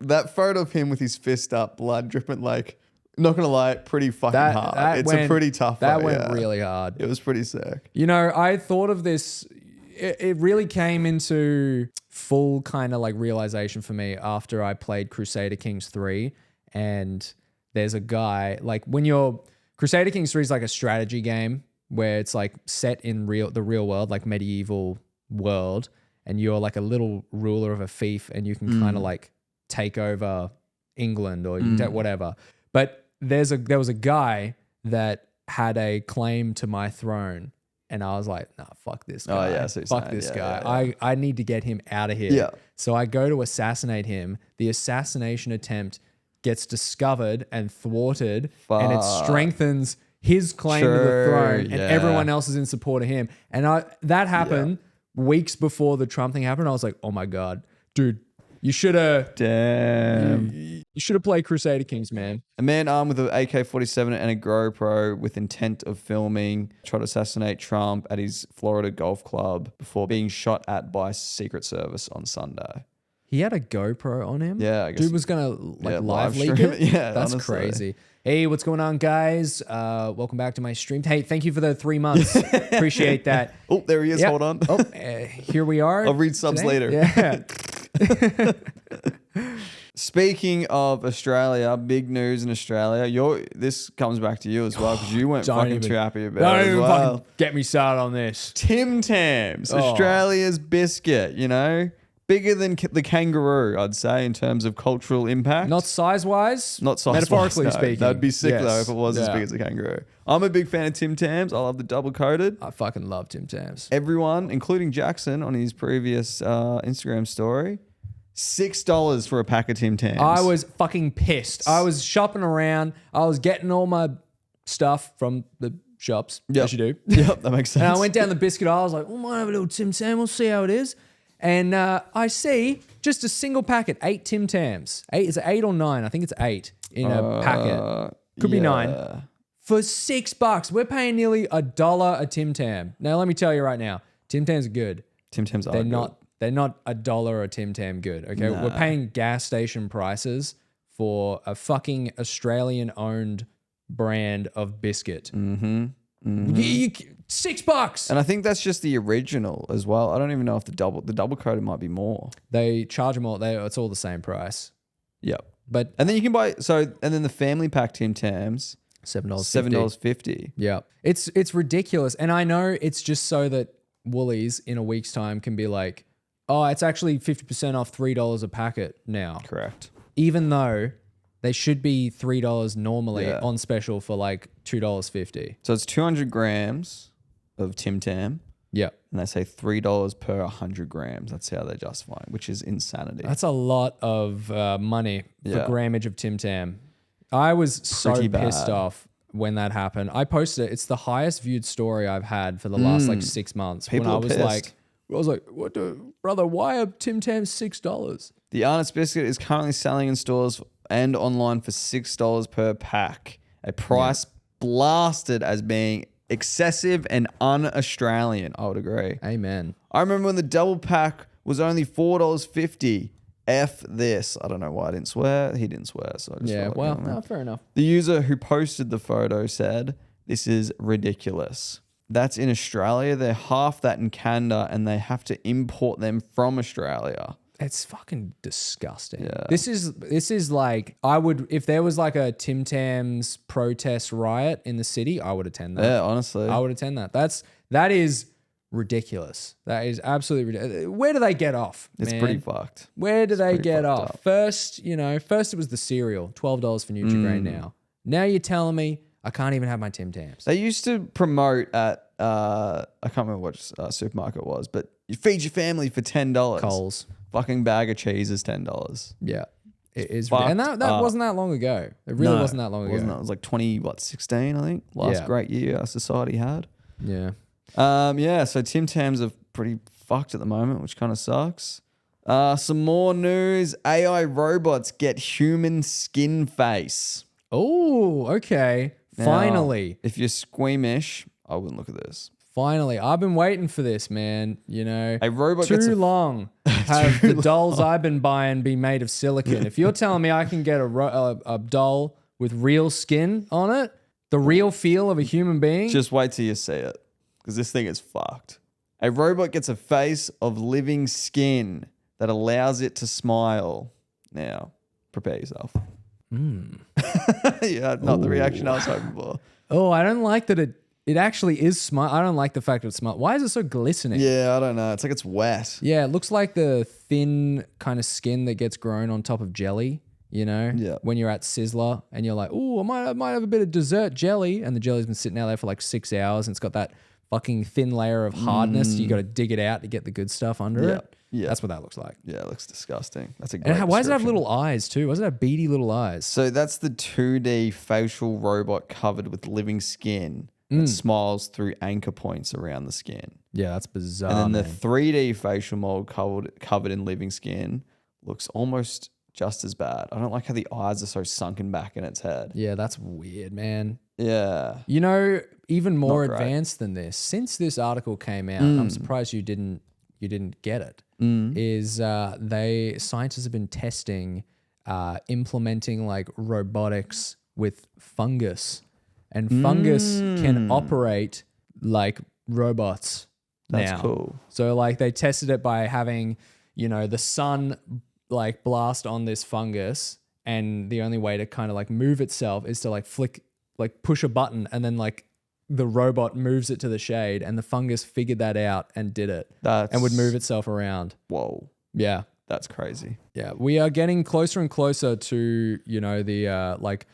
That photo of him with his fist up, blood dripping, like, not gonna lie, pretty fucking hard. It's a pretty tough That photo, went really hard. It was pretty sick. I thought of this. It really came into full kind of like realization for me after I played Crusader Kings 3. And there's a guy, like when you're... Crusader Kings 3 is like a strategy game where it's like set in the real world, like medieval world. And you're like a little ruler of a fief and you can kind of like take over England or you can take whatever. But there was a guy that had a claim to my throne. And I was like, nah, fuck this guy. Oh, yeah, so fuck this guy. I need to get him out of here. Yeah. So I go to assassinate him. The assassination attempt gets discovered and thwarted. And it strengthens his claim to the throne. And everyone else is in support of him. And that happened weeks before the Trump thing happened. I was like, oh my God, dude, you should have... Damn. You should have played Crusader Kings, man. A man armed with an AK-47 and a GoPro with intent of filming tried to assassinate Trump at his Florida golf club before being shot at by Secret Service on Sunday. He had a GoPro on him? Yeah, I guess. Dude was going to like live leak stream it? Yeah, that's honestly. crazy. Hey, what's going on, guys? Welcome back to my stream. Hey, thank you for the 3 months. Appreciate that. Oh, there he is. Yep. Hold on. Here we are. I'll read subs later. Yeah. Speaking of Australia, big news in Australia. This comes back to you as well because you weren't too happy about it as well. Fucking get me started on this. Tim Tams, Australia's biscuit, bigger than the kangaroo, I'd say, in terms of cultural impact. Not size-wise. Not size-wise, metaphorically speaking. That'd be sick though if it was as big as a kangaroo. I'm a big fan of Tim Tams. I love the double-coated. I fucking love Tim Tams. Everyone, including Jackson on his previous Instagram story, $6 for a pack of Tim Tams. I was fucking pissed. I was shopping around. I was getting all my stuff from the shops, as you do. Yep, that makes sense. And I went down the biscuit aisle. I was like, oh, might have a little Tim Tam. We'll see how it is. And I see just a single packet, 8 Tim Tams. Is it 8 or 9? I think it's 8 in a packet. Could be 9. For $6. We're paying nearly $1 a Tim Tam. Now, let me tell you right now, Tim Tams are good. Tim Tams are They're good. not. They're not $1 a Tim Tam good, okay? We're paying gas station prices for a fucking Australian-owned brand of biscuit. $6. And I think that's just the original as well. I don't even know if the double coated might be more. They charge them all. It's all the same price. Yep. But and then you can buy and then the family pack Tim Tams, $7.50. Yeah, it's ridiculous, and I know it's just so that Woolies in a week's time can be like, oh, it's actually 50% off $3 a packet now. Correct. Even though they should be $3 normally on special for like $2.50. So it's 200 grams of Tim Tam. Yeah. And they say $3 per 100 grams. That's how they justify it, which is insanity. That's a lot of money for grammage of Tim Tam. I was so pissed off when that happened. I posted it. It's the highest viewed story I've had for the last like 6 months. People when are pissed. I was like, what the, brother, why are Tim Tams $6? The Arnott's biscuit is currently selling in stores and online for $6 per pack. A price blasted as being excessive and un-Australian. I would agree. Amen. I remember when the double pack was only $4.50. F this. I don't know why I didn't swear. He didn't swear. So I just fair enough. The user who posted the photo said, "This is ridiculous. That's in Australia. They're half that in Canada and they have to import them from Australia." It's fucking disgusting. Yeah. This is like, I would, if there was like a Tim Tams protest riot in the city, I would attend that. Yeah, honestly. I would attend that. That is ridiculous. That is absolutely ridiculous. Where do they get off? It's man? pretty fucked. Where do they get fucked off? up. First it was the cereal, $12 for Nutri-Grain now. Now you're telling me I can't even have my Tim Tams. They used to promote at, I can't remember what supermarket it was, but you feed your family for $10. Coles. Fucking bag of cheese is $10. Yeah. It is. Fucked And that up. wasn't that long ago. It really wasn't that long ago. Wasn't it? It was like 2016, I think. Last Yeah. great year our society had. Yeah. Yeah, so Tim Tams are pretty fucked at the moment, which kind of sucks. Some more news. AI robots get human skin face. Oh, okay. Now, Finally. if you're squeamish, I wouldn't look at this. Finally. I've been waiting for this, man. You know, A robot gets too a- long have the dolls I've been buying be made of silicon. If you're telling me I can get a doll with real skin on it, the real feel of a human being, Just wait till you see it, because this thing is fucked. A robot gets a face of living skin that allows it to smile. Now, prepare yourself. Yeah, not the reaction I was hoping for. oh, I don't like that it actually is smart. I don't like the fact that it's smart. Why is it so glistening? Yeah, I don't know. It's like it's wet. Yeah, it looks like the thin kind of skin that gets grown on top of jelly, you know? Yeah. When you're at Sizzler and you're like, oh, I might have a bit of dessert jelly. And the jelly's been sitting out there for like 6 hours and it's got that fucking thin layer of hardness. You got to dig it out to get the good stuff under it. Yeah. That's what that looks like. Yeah, it looks disgusting. That's a great And why does it have description. little eyes too? Why does it have beady little eyes? So that's the 2D facial robot covered with living skin that smiles through anchor points around the skin. Yeah, that's bizarre. And then the man. 3D facial mold covered in living skin looks almost just as bad. I don't like how the eyes are so sunken back in its head. Yeah, that's weird, man. Yeah. You know, even more Not great. advanced than this, since this article came out, I'm surprised you didn't get it. Is scientists have been testing implementing like robotics with fungus, and fungus can operate like robots. That's now. cool. So like they tested it by having, you know, the sun like blast on this fungus, and the only way to kind of like move itself is to like push a button, and then like the robot moves it to the shade, and the fungus figured that out and did it and would move itself around. Whoa. Yeah. That's crazy. Yeah. We are getting closer and closer to, you know, the like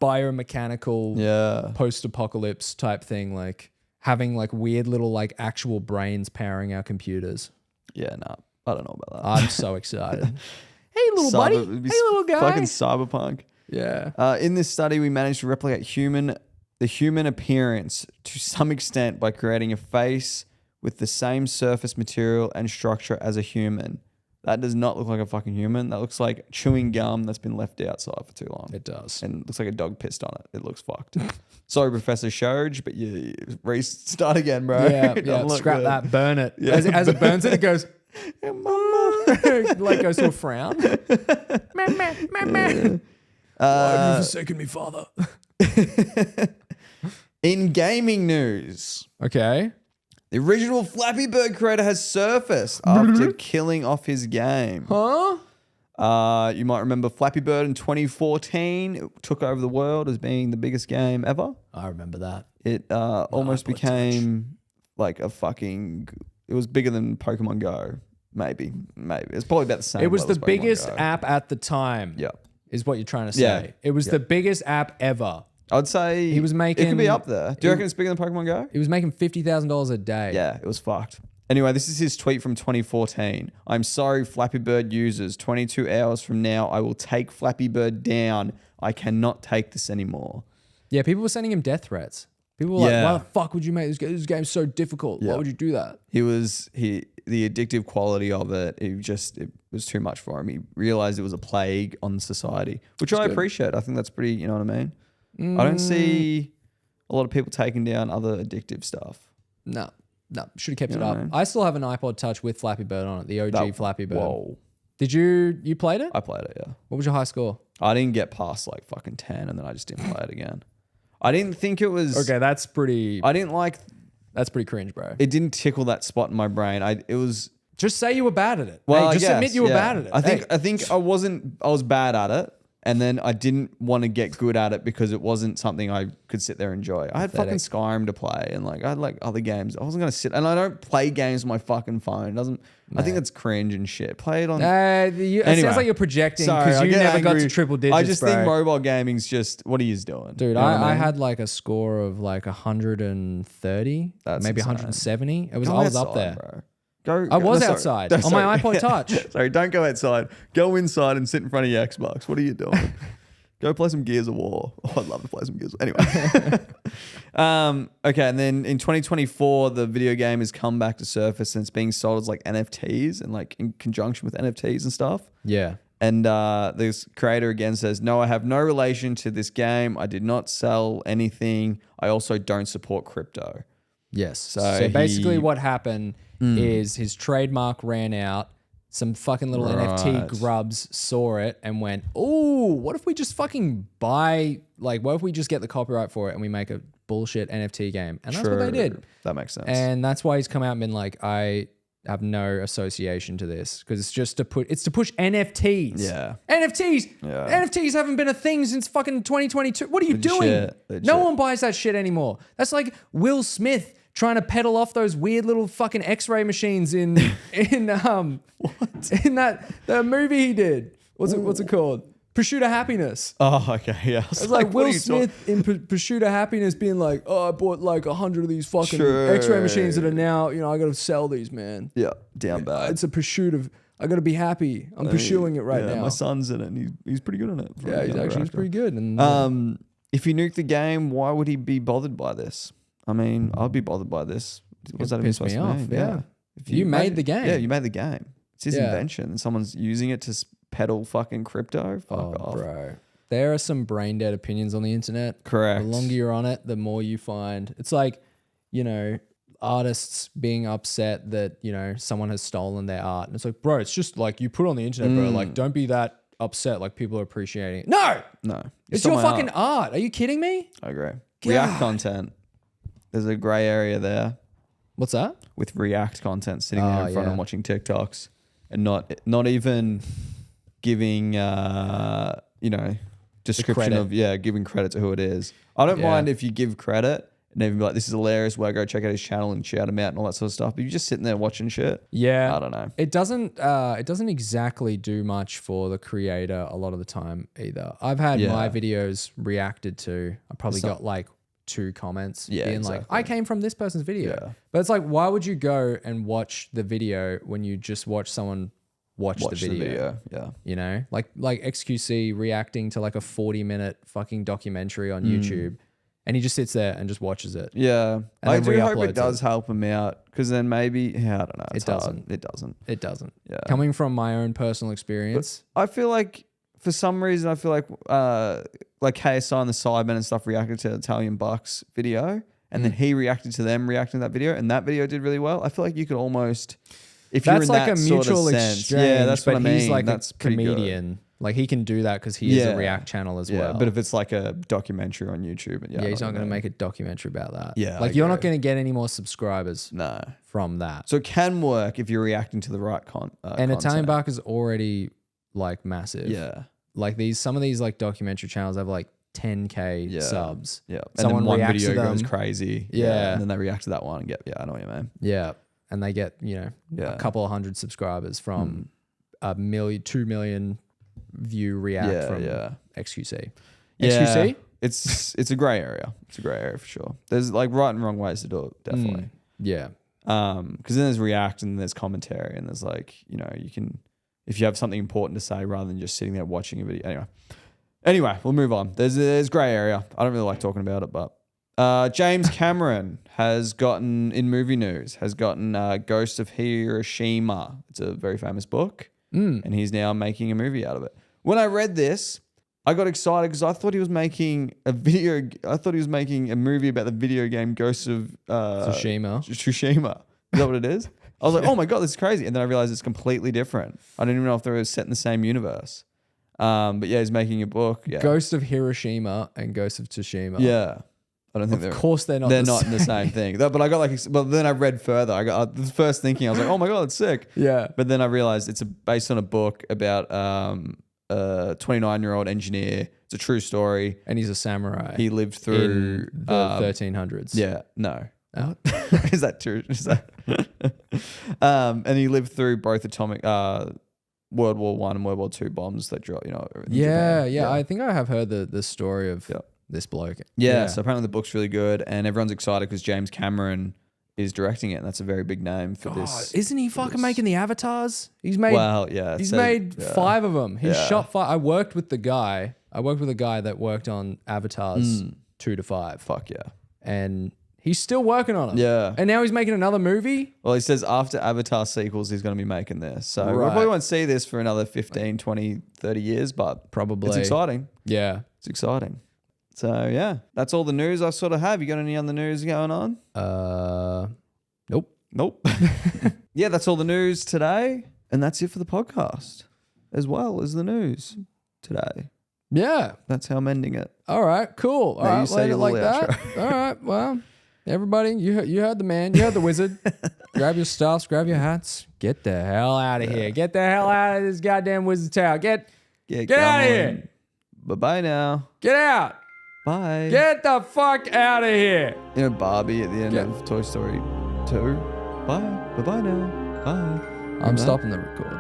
biomechanical Yeah. post-apocalypse type thing, like having like weird little like actual brains powering our computers. Yeah, no. I don't know about that. I'm so excited. Hey, little buddy. Hey, It'd be little guy. Fucking cyberpunk. Yeah. In this study, we managed to replicate the human appearance to some extent by creating a face with the same surface material and structure as a human. That does not look like a fucking human. That looks like chewing gum that's been left outside for too long. It does. And looks like a dog pissed on it. It looks fucked. Sorry, Professor Shoj, but you restart again, bro. Yeah, It yeah. doesn't look Scrap good. that, burn it. Yeah. As it burns it, it goes, Yeah, mama. like goes to a frown. Why have you forsaken me, father? In gaming news, Okay. the original Flappy Bird creator has surfaced after killing off his game. Huh? You might remember Flappy Bird in 2014. It took over the world as being the biggest game ever. I remember that. It almost I played too much. became like a fucking... It was bigger than Pokemon Go. Maybe. It's probably about the same. It was level the as Pokemon biggest Go. app at the time. Yeah. Is what you're trying to say. Yeah. It was the biggest app ever. I'd say He was it could making- be up there. Do you reckon it's bigger than Pokemon Go? It was making $50,000 a day. Yeah, it was fucked. Anyway, this is his tweet from 2014. I'm sorry, Flappy Bird users. 22 hours from now, I will take Flappy Bird down. I cannot take this anymore. Yeah, people were sending him death threats. People were Yeah. like, why the fuck would you make this game? This game's so difficult. Yeah. Why would you do that? The addictive quality of it, it was too much for him. He realized it was a plague on society, which I appreciate. I think that's pretty, you know what I mean? I don't see a lot of people taking down other addictive stuff. No, should have kept You it know up. what I mean? I still have an iPod Touch with Flappy Bird on it, the OG Flappy Bird. Whoa. Did you played it? I played it, yeah. What was your high score? I didn't get past like fucking 10 and then I just didn't play it again. I didn't think it was... Okay, that's pretty I didn't like... cringe, bro. It didn't tickle that spot in my brain. It was Just say you were bad at it. Well, Hey, I just guess, admit you were yeah. bad at it. I think I was bad at it. And then I didn't want to get good at it because it wasn't something I could sit there and enjoy. I had fucking Skyrim to play and like I had like other games. I wasn't gonna sit and I don't play games on my fucking phone. It doesn't I think that's cringe and shit. Play it on. It sounds like you're projecting because you never got to triple digits. I just think bro. mobile gaming's just what are you doing, Dude. You know what I mean? had like a score of like 130, That's maybe insane. 170. I was Go up outside, there. bro. I was sorry. outside No, on my sorry. iPod Touch. Sorry, don't go outside. Go inside and sit in front of your Xbox. What are you doing? Go play some Gears of War. Oh, I'd love to play some Gears. Anyway. Okay, and then in 2024, the video game has come back to surface and it's being sold as like NFTs and like in conjunction with NFTs and stuff. Yeah. And this creator again says, no, I have no relation to this game. I did not sell anything. I also don't support crypto. Yes. So basically he- what happened is his trademark ran out. Some fucking little NFT grubs saw it and went, "Oh, what if we just fucking buy, like, what if we just get the copyright for it and we make a bullshit NFT game?" And that's what they did. That makes sense. And that's why he's come out and been like, "I have no association to this because it's just to push NFTs." Yeah. NFTs. Yeah. NFTs haven't been a thing since fucking 2022. What are you Legit, doing? legit. No one buys that shit anymore. That's like Will Smith trying to peddle off those weird little fucking X-ray machines in that the movie he did. What's it called? Pursuit of Happiness. Oh, okay, yeah. It's like Will Smith in Pursuit of Happiness being like, "Oh, I bought like 100 of these fucking Sure. X-ray machines that are now, I got to sell these, man. Yeah, down bad. It's a pursuit of. I got to be happy. I'm pursuing it right yeah, now. My son's in it. And he's pretty good in it. Yeah, he's pretty good. And If he nuked the game, why would he be bothered by this? I mean, I'd be bothered by this. What's that even pissed me supposed to off, mean? yeah. If You made the game. Yeah, you made the game. It's his Yeah. invention, and someone's using it to peddle fucking crypto. Fuck off, bro. There are some brain dead opinions on the internet. Correct. The longer you're on it, the more you find. It's like, artists being upset that, someone has stolen their art. And it's like, bro, it's just like you put it on the internet, bro. Like, don't be that upset. Like, people are appreciating it. No! No, It's stole your my fucking art. Are you kidding me? I agree. React content. There's a grey area there What's that? with React content sitting there in front yeah. and watching TikToks and not even giving description credit. of giving credit to who it is. I don't Yeah. mind if you give credit and even be like, this is hilarious, where go check out his channel and shout him out and all that sort of stuff. But you're just sitting there watching shit. Yeah. I don't know. It doesn't exactly do much for the creator a lot of the time either. I've had Yeah. my videos reacted to. I probably got like 2 comments Yeah, being like, exactly. I came from this person's video. Yeah. But it's like, why would you go and watch the video when you just watch someone watch the video? Yeah. Like XQC reacting to like a 40-minute fucking documentary on YouTube. And he just sits there and just watches it. Yeah. And I then do hope re-uploads it does help him out because then maybe, I don't know. It's hard. doesn't. It doesn't. It doesn't. Yeah. Coming from my own personal experience. I feel like for some reason, I feel like KSI and the Sidemen and stuff reacted to Italian Bucks video and then he reacted to them reacting to that video and that video did really well. I feel like you could almost, if you're in That's like that a sort of mutual sense, exchange. yeah, that's what I but mean. he's like That's a pretty good. comedian. Like he can do that because he is Yeah. a React channel as Yeah, well. but if it's like a documentary on YouTube, and he's not going to make a documentary about that. Yeah, like I you're not agree. going to get any more subscribers No. from that. So it can work if you're reacting to the right And Italian content. Bark is already like massive. Yeah. Like some of these like documentary channels have like 10K Yeah. subs. Yeah. Someone and then one reacts video to goes them. crazy. Yeah. And then they react to that one and get, I know what you mean. Yeah. And they get, Yeah. a couple of hundred subscribers from 2 million view react from XQC. XQC? It's a grey area. It's a grey area for sure. There's like right and wrong ways to do it, definitely. Yeah. Because then there's react and there's commentary and there's like, you can, if you have something important to say rather than just sitting there watching a video. Anyway, we'll move on. There's grey area. I don't really like talking about it, but James Cameron has gotten, in movie news, Ghost of Hiroshima. It's a very famous book and he's now making a movie out of it. When I read this, I got excited because I thought he was making a movie about the video game Ghost of Tsushima. Tsushima. Is that what it is? I was like, oh my God, this is crazy. And then I realized it's completely different. I didn't even know if they were set in the same universe. But yeah, he's making a book. Yeah. Ghost of Hiroshima and Ghost of Tsushima. Yeah. I don't think Of course they're not. they're not in the same thing. But I got like, but then I read further. I got the first thinking, I was like, oh my God, it's sick. Yeah. But then I realized it's based on a book about a 29-year-old engineer. It's a true story. And he's a samurai. He lived through in the 1300s. Yeah, no. Oh. Is that true? Is that? And he lived through both atomic World War I and World War II bombs that dropped. Yeah. I think I have heard the story of this bloke. Yeah. So apparently the book's really good, and everyone's excited because James Cameron is directing it, and that's a very big name for this. Isn't he fucking making the avatars? He's made. Well, yeah. He's made 5 of them. He's Yeah. shot 5. I worked with a guy that worked on avatars 2 to 5. Fuck yeah. And he's still working on it. Yeah. And now he's making another movie. Well, he says after Avatar sequels, he's going to be making this. So we Right. probably won't see this for another 15, 20, 30 years, but Probably. it's exciting. Yeah. It's exciting. So yeah, that's all the news I sort of have. You got any other news going on? Nope. Nope. Yeah, that's all the news today. And that's it for the podcast, as well as the news today. Yeah. That's how I'm ending it. All right. Cool. All Now you right. say Later your like little that. outro. All right. Well, everybody, you heard the man. You heard the wizard. Grab your stuffs. Grab your hats. Get the hell out of here. Get the hell out of this goddamn wizard tower. Get out of here. Bye-bye now. Get out. Bye. Get the fuck out of here. You know Barbie at the end of Toy Story 2? Bye. Bye-bye now. Bye. I'm stopping the record.